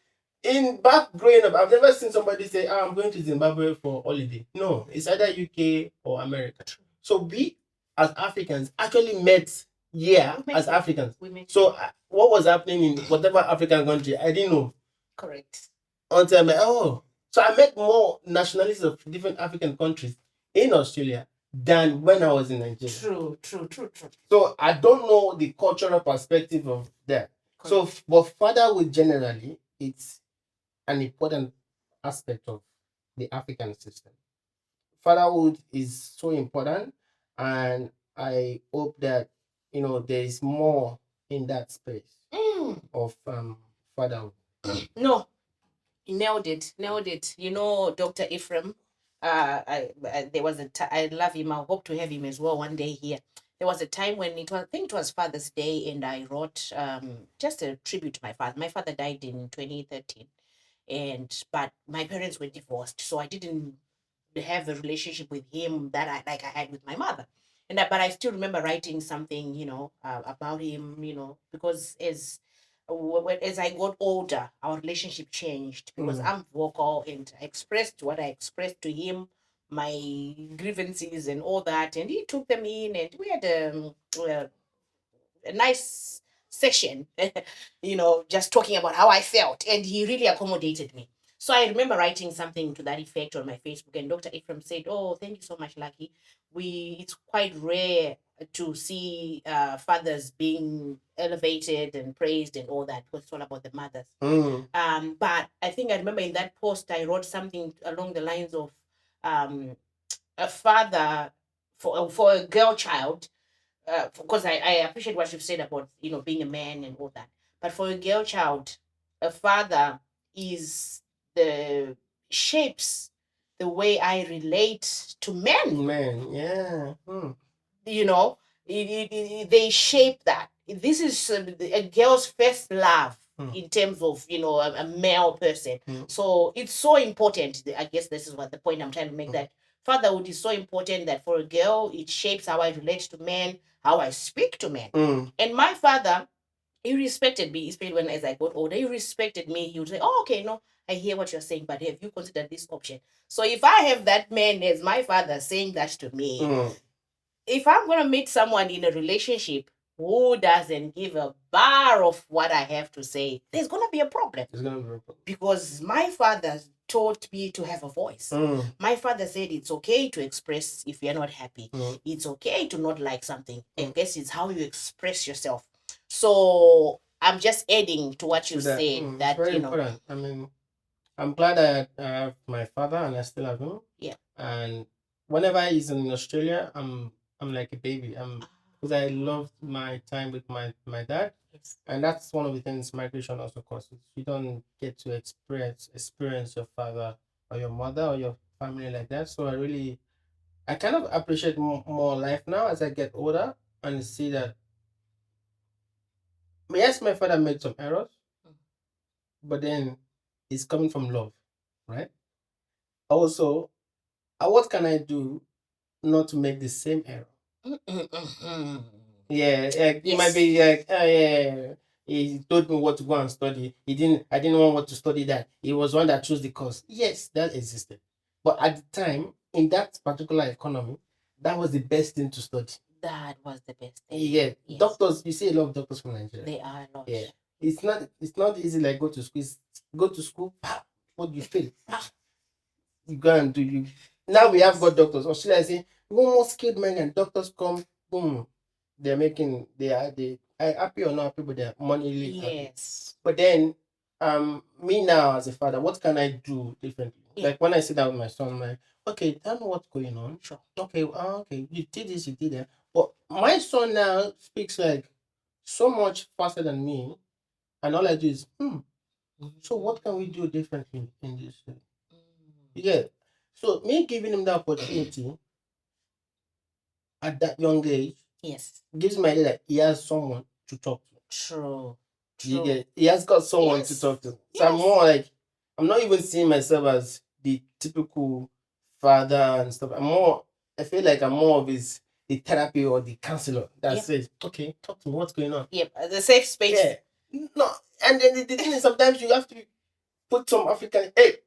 in back growing up, I've never seen somebody say, I'm going to Zimbabwe for holiday. No, it's either UK or America. So we as Africans actually met here as Africans. So what was happening in whatever African country, I didn't know. Correct. Until I'm like, oh, So I met more nationalities of different African countries in Australia than when I was in Nigeria. True. So I don't know the cultural perspective of that. So, but fatherhood generally, it's an important aspect of the African system. Fatherhood is so important, and I hope that there is more in that space of fatherhood. No, nailed it. Dr. Ephraim. There was I love him. I hope to have him as well one day here. There was a time when I think it was Father's Day, and I wrote just a tribute to my father. My father died in 2013, but my parents were divorced, so I didn't have a relationship with him that I had with my mother. But I still remember writing something, about him, because as I got older, our relationship changed because I'm vocal and I expressed what I expressed to him, my grievances and all that, and he took them in, and we had a nice session, just talking about how I felt, and he really accommodated me. So I remember writing something to that effect on my Facebook, and Dr. Ephraim said, "Oh, thank you so much, Lucky. It's quite rare to see fathers being elevated and praised and all that, because it's all about the mothers." But I think I remember in that post I wrote something along the lines of a father for a girl child, because I appreciate what you've said about being a man and all that. But for a girl child, a father is the shapes the way I relate to men. Men, yeah. You know, they shape that. This is a girl's first love in terms of a male person. So it's so important. I guess this is what the point I'm trying to make, that fatherhood is so important, that for a girl it shapes how I relate to men, how I speak to men. And my father, he respected me, especially when as I got older. He respected me. He would say, "Oh, okay, no, I hear what you're saying, but have you considered this option?" So if I have that man as my father saying that to me, if I'm going to meet someone in a relationship who doesn't give a bar of what I have to say, there's going to be a problem. There's gonna be a problem. Because my father taught me to have a voice. My father said it's okay to express if you're not happy. It's okay to not like something. I guess it's how you express yourself. So I'm just adding to what you said. That very important. I mean, I'm glad that I have my father and I still have him. Yeah. And whenever he's in Australia, I'm like a baby. Because I loved my time with my dad. Yes. And that's one of the things migration also causes. You don't get to experience your father or your mother or your family like that. So I kind of appreciate more life now as I get older and see that, yes, my father made some errors, but then it's coming from love, right? Also, what can I do not to make the same error? Yeah, it might be like, yeah, he told me what to go and study. I didn't want what to study that. He was one that chose the course. Yes, that existed. But at the time, in that particular economy, that was the best thing to study. That was the best thing. Yeah. Yes. Doctors, you see a lot of doctors from Nigeria. They are a lot. Yeah. It's not easy like go to school. Go to school, what you fail. You go and do you. Now we have got doctors. Australia is saying more skilled men and doctors come, boom. They are happy or not happy, but they're money happy. Yes. But then me now as a father, what can I do differently? Yeah. Like when I sit down with my son, I'm like, okay, tell me what's going on. Sure. Okay, okay, you did this, you did that. But my son now speaks like so much faster than me, and all I do is, so what can we do differently in this? Yeah. So me giving him the opportunity at that young age, yes, gives me idea that he has someone to talk to. True. He has got someone to talk to. So I'm more like, I'm not even seeing myself as the typical father and stuff. I feel like I'm more of the therapy or the counselor that says, okay, talk to me, what's going on? Yep, the safe space. Yeah. No, and then the thing is, sometimes you have to put some African, hey,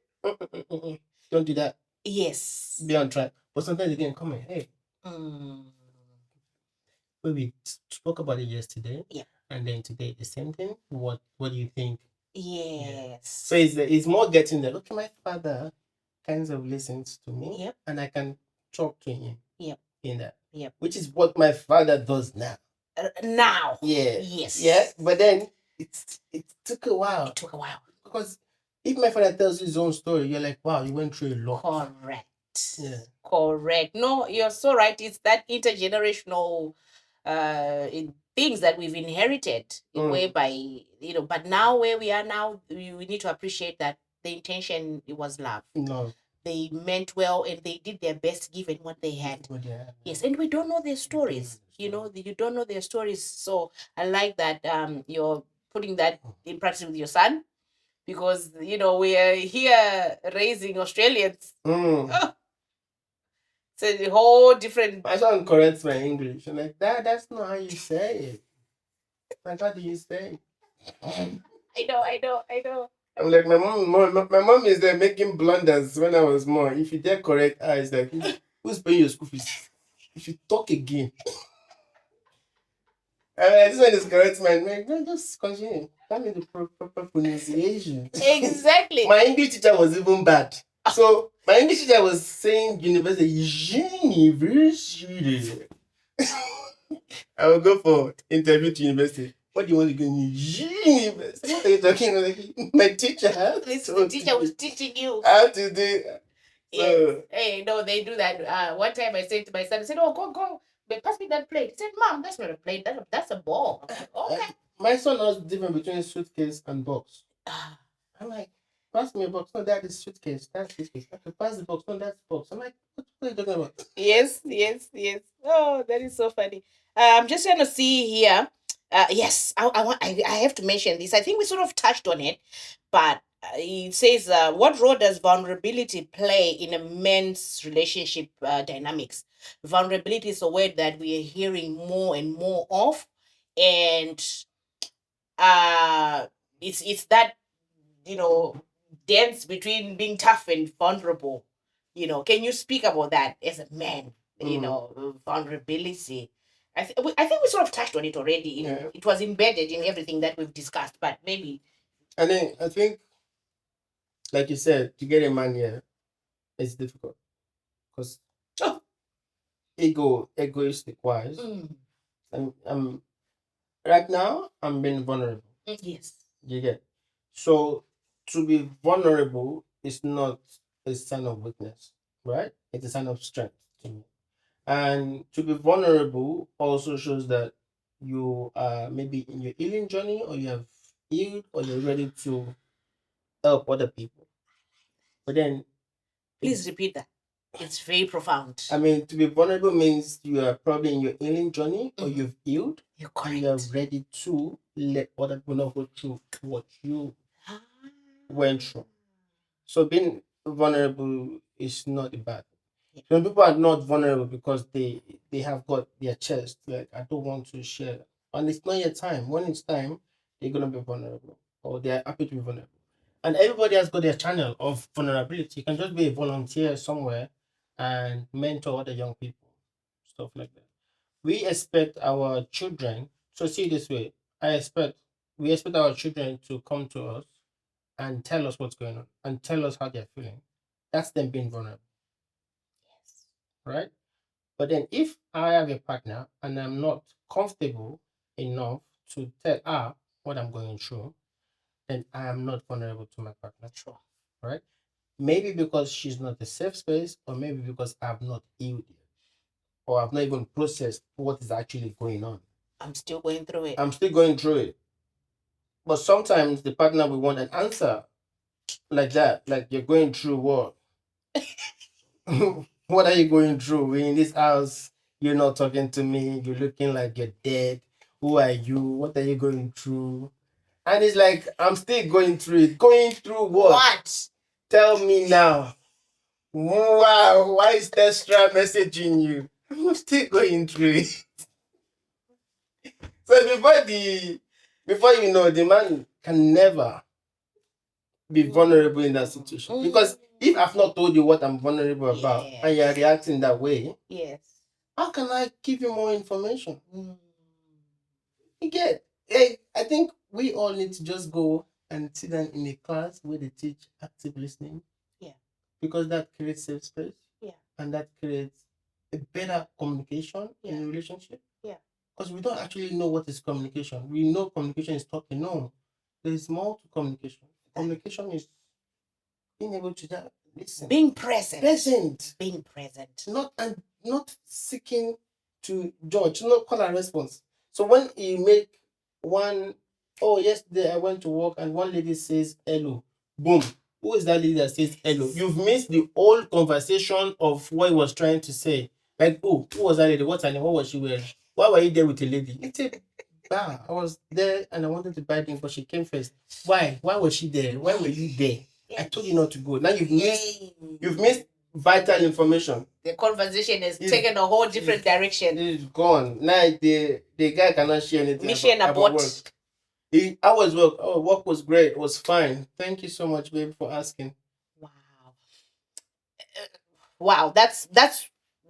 don't do that. Yes. Be on track. But sometimes they didn't come in, hey. We spoke about it yesterday. Yeah. And then today the same thing. What do you think Yes. So it's more getting there. Okay, my father kinds of listens to me, Yep. and I can talk to him. Yep. In that. Yep. Which is what my father does now. Now. Yeah. Yes. Yeah. But then it took a while. It took a while. Because if my father tells you his own story, you're like, wow, you went through a lot. Correct. Yeah. Correct. No, you're so right. It's that intergenerational things that we've inherited, whereby, but now where we are now, we need to appreciate that the intention, it was love. No. They meant well and they did their best given what they had. Yes, and we don't know their stories. You don't know their stories. So I like that you're putting that in practice with your son, because we are here raising Australians. Oh, it's a whole different. My son corrects my English. I'm like, that's not how you say it. Like, how do you say it? I know. I'm like, my mom is there making blunders when I was more. If you dare correct her, it's like, who's paying your school fees? If you talk again. This one is correct, man. Man, just continue. Tell me the proper pronunciation. Exactly. My English teacher was even bad. So my English teacher was saying university. I will go for interview to university. What do you want to go in university? What are you talking about? My teacher. The teacher was teaching you how to do. Yes. Hey, no, they do that. One time I said to my son, I said, "Oh, go, pass me that plate." He said, "Mom, that's not a plate. That's a ball." I'm like, okay. My son knows the difference between suitcase and box. I'm like, pass me a box. No, that is suitcase. That's suitcase. Okay, pass the box. No, that's box. I'm like, what are you talking about? Yes. Oh, that is so funny. I'm just trying to see here. Yes, I have to mention this. I think we sort of touched on it, but it says, what role does vulnerability play in a man's relationship dynamics? Vulnerability is a word that we are hearing more and more of, and it's that dance between being tough and vulnerable. Can you speak about that as a man? Vulnerability. I think we sort of touched on it already. It was embedded in everything that we've discussed, but maybe. I think, like you said, to get a man here, it's difficult because egoistic wise. I'm right now. I'm being vulnerable. Yes. You get. So to be vulnerable is not a sign of weakness, right? It's a sign of strength to me. And to be vulnerable also shows that you are maybe in your healing journey, or you have healed, or you're ready to help other people. But then, please repeat that. It's very profound. I mean, to be vulnerable means you are probably in your healing journey, or you've healed. You're correct. And you are ready to let other people not go through what you went through. So being vulnerable is not a bad thing. Some people are not vulnerable because they have got their chest. Like, I don't want to share. And it's not your time. When it's time, they're gonna be vulnerable. Or they're happy to be vulnerable. And everybody has got their channel of vulnerability. You can just be a volunteer somewhere and mentor other young people. Stuff like that. We expect our children, so see it this way. We expect our children to come to us and tell us what's going on and tell us how they're feeling. That's them being vulnerable. Yes. Right? But then if I have a partner and I'm not comfortable enough to tell her what I'm going through, then I am not vulnerable to my partner. Sure. Right? Maybe because she's not a safe space, or maybe because I've not healed yet, or I've not even processed what is actually going on. I'm still going through it. But sometimes the partner will want an answer like that. Like, you're going through what? What are you going through? We're in this house. You're not talking to me. You're looking like you're dead. Who are you? What are you going through? And it's like, I'm still going through it. Going through what? Tell me now. Wow, why is Testra messaging you? I'm still going through it. So before you know, the man can never be vulnerable in that situation. Because if I've not told you what I'm vulnerable about, and you're reacting that way, yes, how can I give you more information? You get? I think we all need to just go and sit down in a class where they teach active listening. Yeah. Because that creates safe space. Yeah. And that creates a better communication in a relationship. Yeah. Because we don't actually know what is communication. We know communication is talking. No, there is more to communication. Communication is being able to listen. Being present. Being present. Not seeking to judge, not call and response. So when you make yesterday I went to work and one lady says hello, boom. Who is that lady that says hello? You've missed the whole conversation of what he was trying to say. Like, who was that lady? What's her name? What was she wearing? Why were you there with a lady? It's a I was there and I wanted to buy things, but she came first. Why? Why was she there? Why were you there? Yes. I told you not to go. Now you've missed vital information. The conversation has taken a whole different direction. It's gone. Now the guy cannot share anything. Mission about work. How was work? Oh, work was great. It was fine. Thank you so much, babe, for asking. Wow. Wow, that's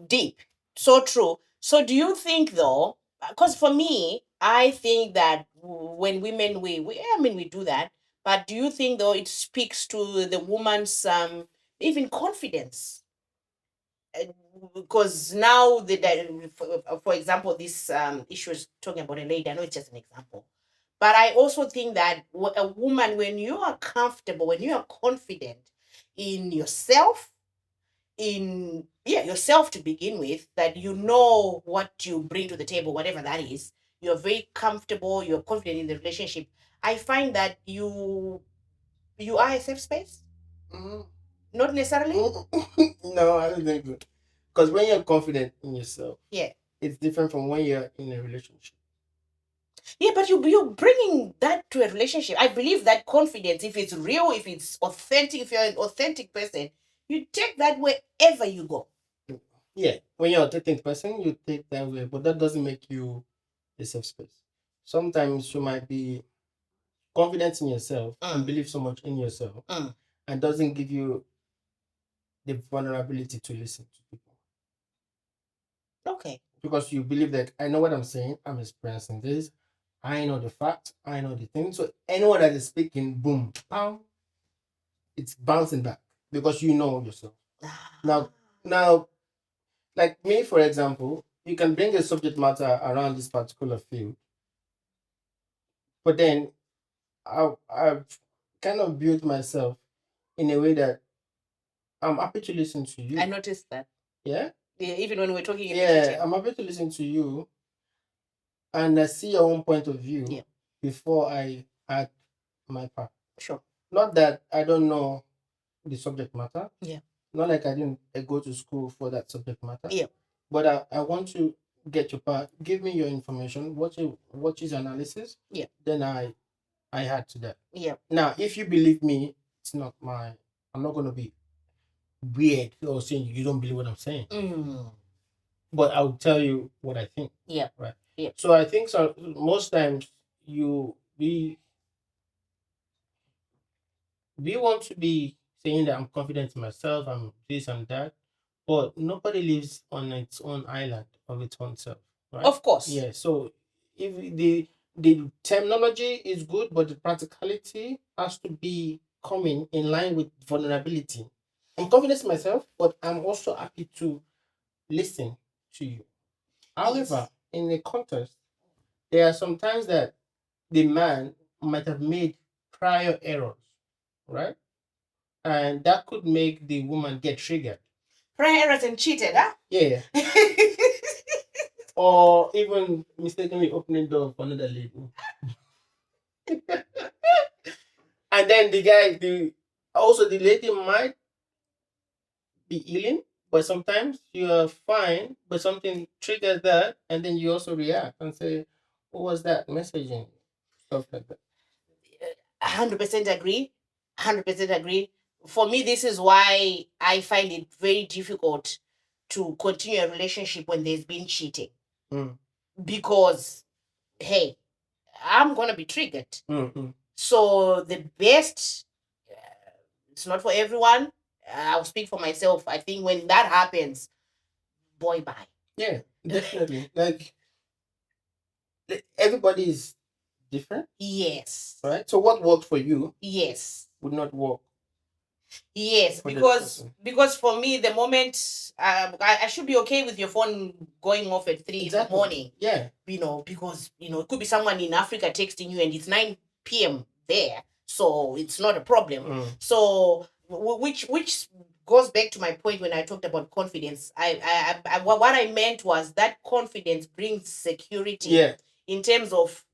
deep. So true. So do you think though, because for me, I think that when women we do that, but do you think though it speaks to the woman's even confidence? Because now for example, this issue is talking about a lady. I know it's just an example, but I also think that a woman, when you are comfortable, when you are confident in yourself, in yourself to begin with, that you know what you bring to the table, whatever that is, you're very comfortable, you're confident in the relationship, I find that you are a safe space. Not necessarily. No, I don't think so. Because when you're confident in yourself, it's different from when you're in a relationship. Yeah, but you're bringing that to a relationship. I believe that confidence, if it's real, if it's authentic, if you're an authentic person, you take that wherever you go. Yeah, when you're an authentic person, you take that way, but that doesn't make you a safe space. Sometimes you might be confident in yourself and believe so much in yourself and doesn't give you the vulnerability to listen to people. Okay. Because you believe that I know what I'm saying, I'm experiencing this, I know the facts, I know the thing. So anyone that is speaking, boom, pow, it's bouncing back because you know yourself. Now, like me, for example, you can bring a subject matter around this particular field, but then I've kind of built myself in a way that I'm happy to listen to you. I noticed that. Yeah? Yeah, even when we're talking in detail. I'm happy to listen to you and I see your own point of view before I add my part. Sure. Not that I don't know the subject matter. Yeah. Not like I didn't go to school for that subject matter. Yeah. But I want to get your part. Give me your information. What is analysis? Yeah. Then I add to that. Yeah. Now, if you believe me, I'm not gonna be weird or saying you don't believe what I'm saying. But I'll tell you what I think. Yeah. Right. Yeah. So I think most times we want to be saying that I'm confident in myself, I'm this and that, but nobody lives on its own island of its own self, right? Of course. Yeah. So if the terminology is good, but the practicality has to be coming in line with vulnerability. I'm confident in myself, but I'm also happy to listen to you. However, in a context, there are some times that the man might have made prior errors, right? And that could make the woman get triggered. Prior errors and cheated, huh? Yeah. Or even mistakenly opening door for another lady. And then the lady might be healing, but sometimes you're fine, but something triggers that, and then you also react and say, what was that messaging? Stuff like that. 100% agree. 100% agree. For me, this is why I find it very difficult to continue a relationship when there's been cheating. Because, hey, I'm going to be triggered. So the best, it's not for everyone. I'll speak for myself. I think when that happens, boy, bye. Yeah, definitely. Like, everybody is different. Yes. Right? So what worked for you Yes. would not work. Yes, for the because person. for me, the moment I should be okay with your phone going off at 3 in the morning. Yeah. Because it could be someone in Africa texting you and it's 9 p.m. there, so it's not a problem. So which goes back to my point when I talked about confidence. I what I meant was that confidence brings security. Yeah. In terms of,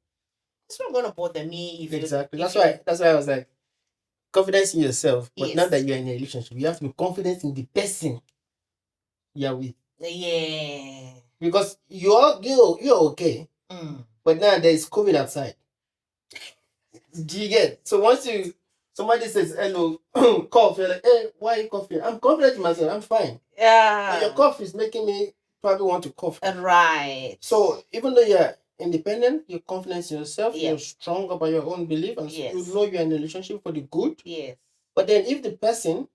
it's not gonna bother me if Exactly. if That's why I was like, confidence in yourself. But Yes. now that you're in a relationship, you have to be confident in the person you're with. Yeah. Because you're okay. But now there is COVID outside. Do you get? So once somebody says hello, cough, you're like, hey, why are you coughing? I'm confident in myself, I'm fine. Yeah. But your cough is making me probably want to cough. Right. So even though you're independent, you're confident in yourself, Yeah. you're strong about your own belief, and Yes. you know you're in a relationship for the good. Yes. But then if the person,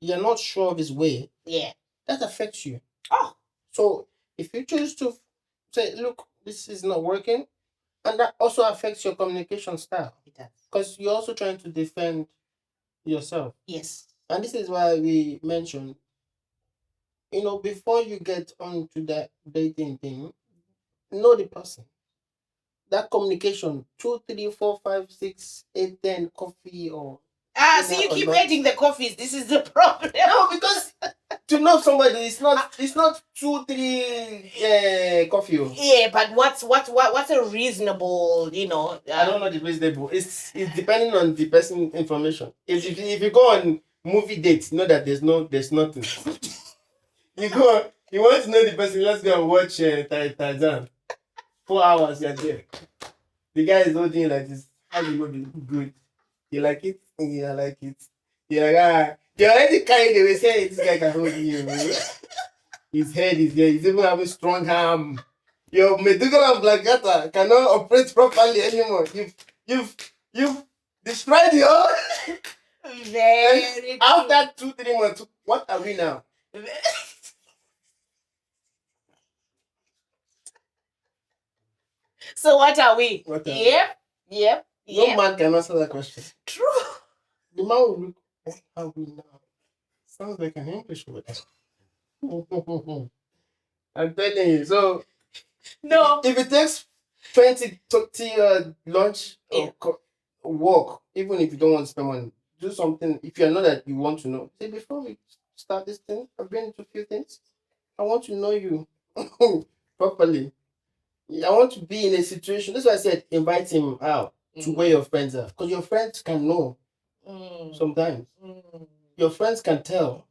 you're not sure of his way, Yeah. that affects you. Oh. So if you choose to say, look, this is not working, and that also affects your communication style. It does. Because you're also trying to defend yourself. Yes. And this is why we mentioned, before you get onto that dating thing, know the person. That communication, 2, 3, 4, 5, 6, 8, 10, coffee or so you keep adding the coffees. This is the problem. No, because to know somebody, it's not 2, 3 coffee. Yeah, but what's a reasonable, I don't know the reasonable. It's depending on the person information. If you go on movie dates, know that there's nothing. You want to know the person, let's go and watch Tarzan. 4 hours, you're there. The guy is holding you like this. How you know be good? You like it? Yeah, I like it. You're like, you're already carried away saying this guy can hold you. His head is there. He's even having strong arm. Your medulla oblongata cannot operate properly anymore. You've destroyed your. Very. After 2, 3 months, what are we now? So what are we? Yep. No man can answer that question. True. The man will look, what are we now? Sounds like an English word. I'm telling you. So, no. If it takes 20, 30 lunch or walk, even if you don't want to spend money, do something. If you know that you want to know, say, before we start this thing, I've been into a few things. I want to know you properly. I want to be in a situation. That's why I said invite him out to where your friends are. Because your friends can know sometimes. Your friends can tell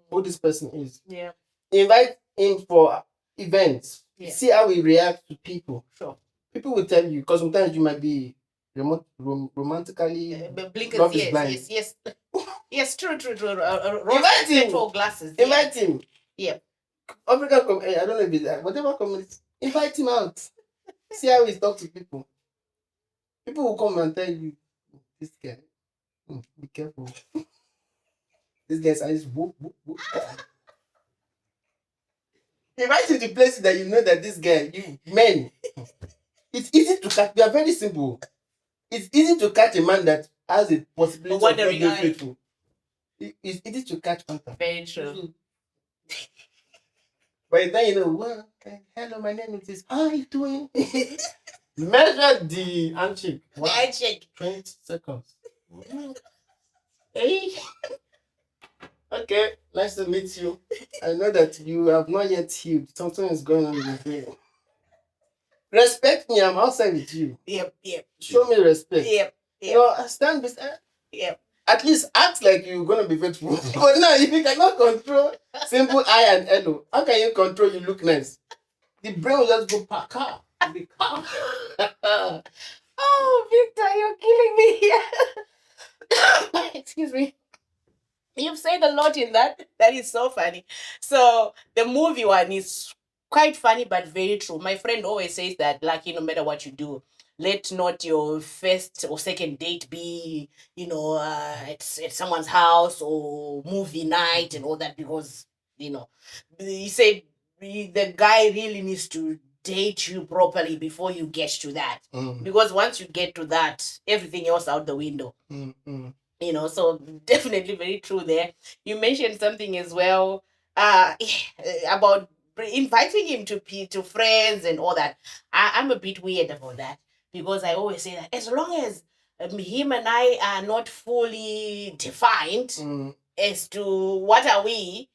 who this person is. Yeah. Invite him for events. Yeah. See how he reacts to people. Sure. People will tell you, because sometimes you might be romantically love is blind. Yes. Yes, true. Invite him. Glasses. Invite him. Yeah. African, I don't know if it's whatever community. Invite him out. See how he talks to people. People will come and tell you, this guy, be careful. This guy's eyes whoop. Invite him to places that you know that this guy, men, it's easy to catch. We are very simple. It's easy to catch a man that has a possibility of not being faithful. It's easy to catch hunter. Very true. By the time you know, well, hello, my name is this. How are you doing? Measure the handshake. Wow. The handshake. 20 seconds. Hey. Okay, nice to meet you. I know that you have not yet healed. Something is going on with your brain. Respect me, I'm outside with you. Yep. Show me respect. Yep. Stand beside. Yep. At least act like you're gonna be faithful. But now, if you cannot control simple I and hello, how can you control you look nice? The brain will just go pack up. Oh, Victor, you're killing me. Excuse me. You've said a lot in that. That is so funny. So the movie one is quite funny, but very true. My friend always says that, like, no matter what you do, let not your first or second date be, at someone's house or movie night and all that, because, he said the guy really needs to date you properly before you get to that. Because once you get to that, everything else out the window. You know, so definitely very true there. You mentioned something as well about inviting him to friends and all that. I'm a bit weird about that, because I always say that as long as him and I are not fully defined as to what are we,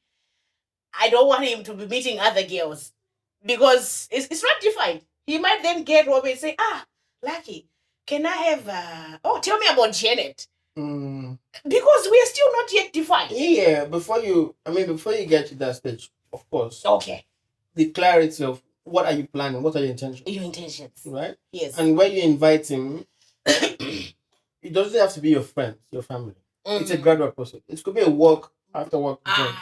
I don't want him to be meeting other girls, because it's not defined. He might then get home and say, Lucky, can I have tell me about Janet. Because we are still not yet defined. Yeah, before you get to that stage, of course. Okay. The clarity of what are you planning, what are your intentions? Your intentions. Right? Yes. And when you invite him, it doesn't have to be your friends, your family. It's a gradual process. It could be a work after work job.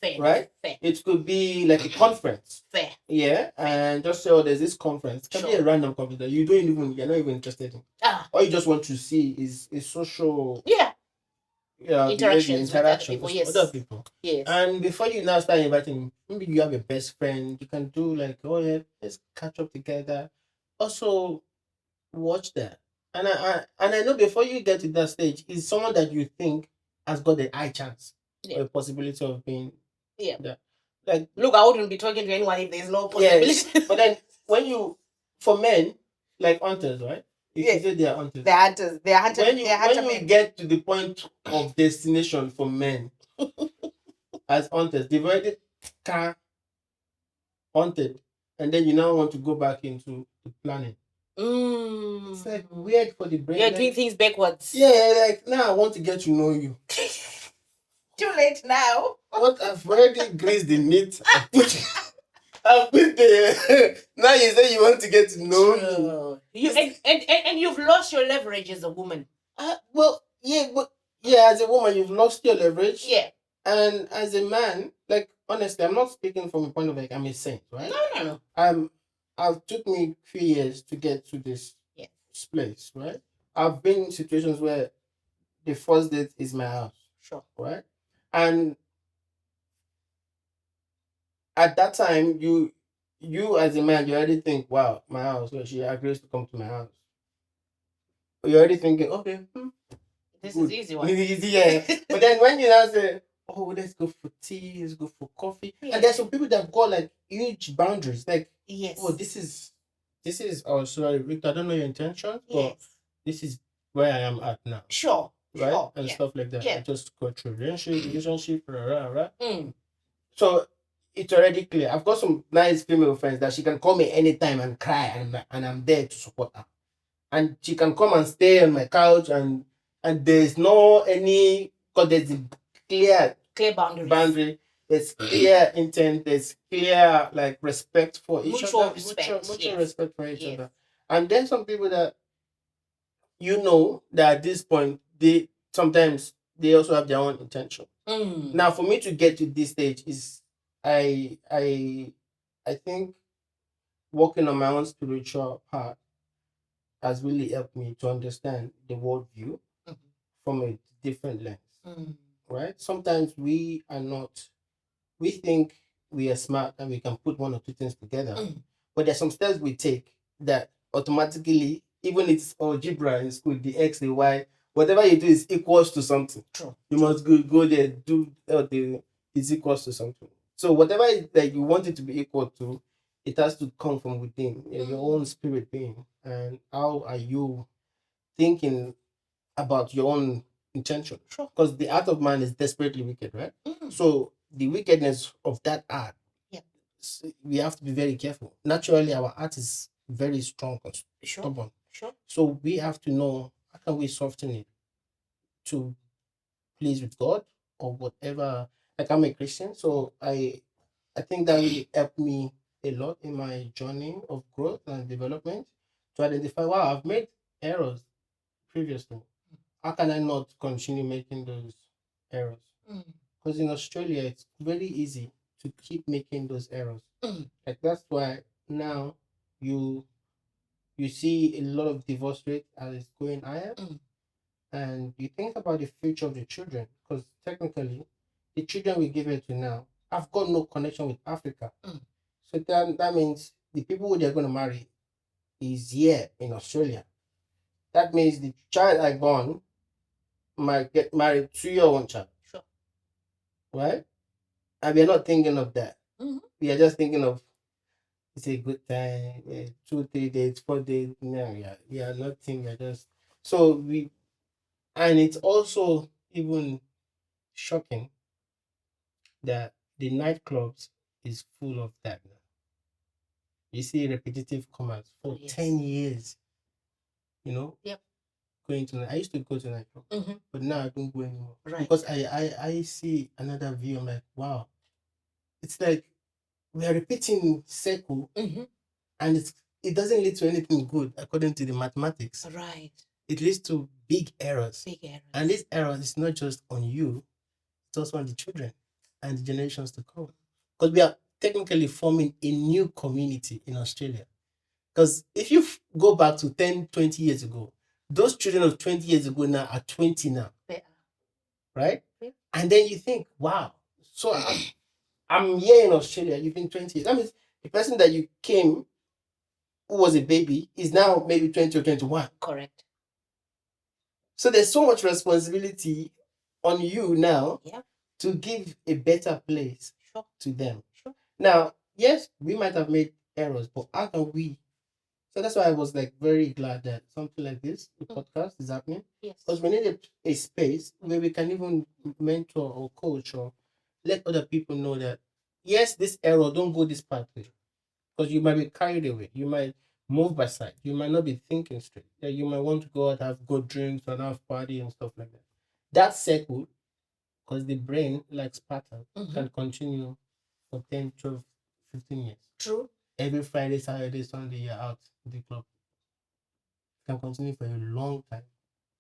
Fair. Right? Fair. It could be like a conference. Fair. Yeah. And just say, there's this conference. It can be a random conference that you're not even interested in. All you just want to see is a social interactions with other people. Yes. And before you now start inviting, maybe you have a best friend, you can do like, let's catch up together. Also, watch that. And I know before you get to that stage, is someone that you think has got the high chance or a possibility of being there. Like, look, I wouldn't be talking to anyone if there's no possibility. Yes. But then for men, like hunters, right? If you say they are hunters. They're hunters. They're hunters. When you get to the point of destination for men as hunters, they've already hunted, and then you now want to go back into the planning. It's like weird for the brain. You're doing things backwards. Yeah, like now I want to get to know you. Too late now. What, I've already greased the meat. I put the now you say you want to get to know me. And you've lost your leverage as a woman. As a woman, you've lost your leverage. Yeah. And as a man, like honestly, I'm not speaking from a point of like I'm a saint, right? No. It took me a few years to get to this place, right? I've been in situations where the first date is my house. Sure. Right? And at that time, you as a man, you already think, wow, my house, well, she agrees to come to my house. You're already thinking, okay, this is easy one. Yeah. But then when you now say, let's go for tea, let's go for coffee. Yeah. And there's some people that have got like huge boundaries. Like, yes. This is sorry, Victor, I don't know your intentions, but this is where I am at now. Sure. Right? Sure. And stuff like that. Yeah. I just go through relationship, right? So it's already clear. I've got some nice female friends that she can call me anytime and cry, and I'm there to support her. And she can come and stay on my couch, and there's no any, because there's a clear boundary. There's clear intent. There's clear like respect for each other. Mutual respect for each other. And then some people that that at this point they sometimes they also have their own intention. Now, for me to get to this stage is I think working on my own spiritual path has really helped me to understand the worldview from a different lens. Right? Sometimes we think we are smart and we can put one or two things together. But there's some steps we take that automatically, even if it's algebra in school, the X, the Y, whatever you do is equals to something. True. You must go there, do is equals to something. So whatever that you want it to be equal to, it has to come from within, your own spirit being. And how are you thinking about your own intention? Sure. Because the heart of man is desperately wicked, right? So the wickedness of that heart, we have to be very careful. Naturally, our heart is very strong and stubborn. Sure. So we have to know how can we soften it to please with God or whatever. Like I'm a Christian, so I think that really helped me a lot in my journey of growth and development to identify, wow, I've made errors previously. How can I not continue making those errors? Because in Australia, it's very easy to keep making those errors. Like that's why now you see a lot of divorce rate as it's going higher. And you think about the future of the children, because technically the children we give it to now have got no connection with Africa. So that means the people who they're going to marry is here in Australia. That means the child I born might get married to your own child. Sure. Right? And we're not thinking of that. Mm-hmm. We are just thinking of it's a good time, 2, 3 days, 4 days. No, we are not thinking. We're just and it's also even shocking that the nightclubs is full of that now. You see repetitive comments for 10 years. Yep. Going to I used to go to nightclub, but now I don't go anymore. Right. Because I see another view. I'm like, wow, it's like we are repeating circle, and it doesn't lead to anything good according to the mathematics. Right. It leads to big errors. And this error is not just on you, it's also on the children and the generations to come. Because we are technically forming a new community in Australia. Because if you go back to 10, 20 years ago, those children of 20 years ago now are 20 now. Yeah. Right? Yeah. And then you think, wow, so I'm here in Australia, you've been 20 years. That means the person that you came who was a baby is now maybe 20 or 21. Correct. So there's so much responsibility on you now to give a better place to them. Sure. Now, yes, we might have made errors, but how can we? So that's why I was like very glad that something like this, the podcast, is happening. Yes. Because we need a space where we can even mentor or coach or let other people know that, yes, this error, don't go this pathway. Because you might be carried away. You might move by side. You might not be thinking straight. Yeah, you might want to go out, have good drinks and have party and stuff like that. That circle, because the brain likes pattern, can continue for 10, 12, 15 years. True. Every Friday, Saturday, Sunday, you're out in the club. It can continue for a long time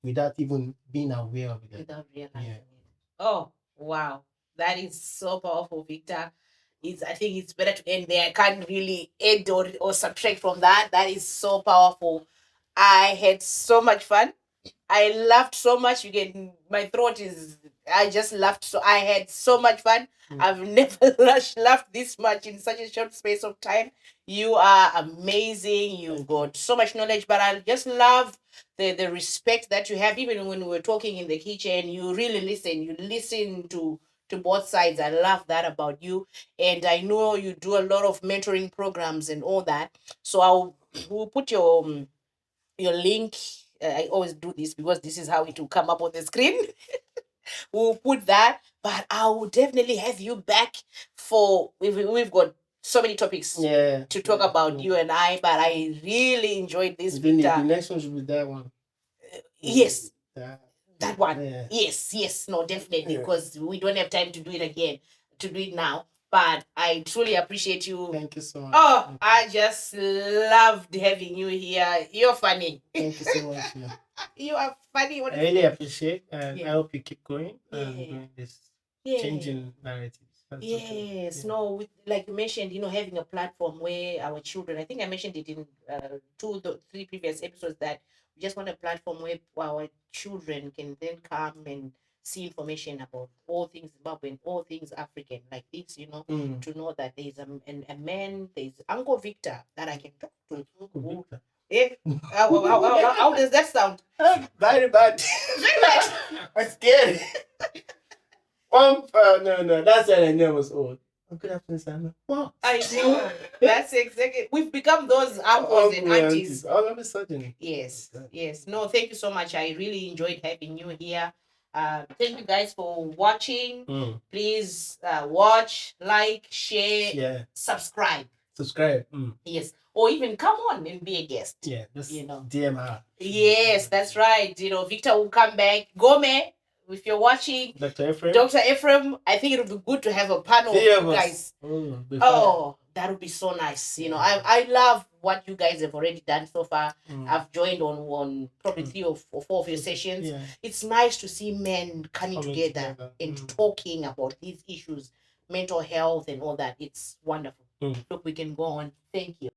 without even being aware of it. Without realizing it. Oh, wow. That is so powerful, Victor. I think it's better to end there. I can't really add or subtract from that. That is so powerful. I had so much fun. I laughed so much. My throat is. I just laughed. So I had so much fun. I've never laughed this much in such a short space of time. You are amazing. You've got so much knowledge, but I just love the respect that you have. Even when we were talking in the kitchen, you really listen. You listen to both sides. I love that about you. And I know you do a lot of mentoring programs and all that. So we'll put your link. I always do this because this is how it will come up on the screen. We'll put that, but I will definitely have you back for we've got so many topics to talk about, you and I, but I really enjoyed this. The next one should be that one. Yes. That one. Yeah. Yes. No, definitely, because we don't have time to do it now. But I truly appreciate you. Thank you so much. Oh, I just loved having you here. You're funny. Thank you so much. Yeah. You are funny. I really appreciate, and I hope you keep going and doing this changing narratives. Yes, no, like you mentioned, having a platform where our children, I think I mentioned it in 2 or 3 previous episodes, that we just want a platform where our children can then come and see information about all things Zimbabwean, all things African, like this, to know that there's a man, there's Uncle Victor that I can talk to. Uncle Victor. How does that sound? Very bad. Very bad. I'm scared. No, that's when I knew I was old. Good afternoon, Simon. What? I know. That's exactly. We've become those uncles and aunties. All of a sudden. Yes. No, thank you so much. I really enjoyed having you here. Thank you guys for watching. Please watch, like, share, subscribe. Yes. Or even come on and be a guest. Yeah. Just DM her. Yes, that's right. Victor will come back. Gome, if you're watching, Dr. Ephraim, I think it would be good to have a panel of you guys. That would be so nice. I love what you guys have already done so far. I've joined on probably 3 or 4 of your sessions. Yeah. It's nice to see men coming together and talking about these issues, mental health and all that. It's wonderful. Look, we can go on. Thank you.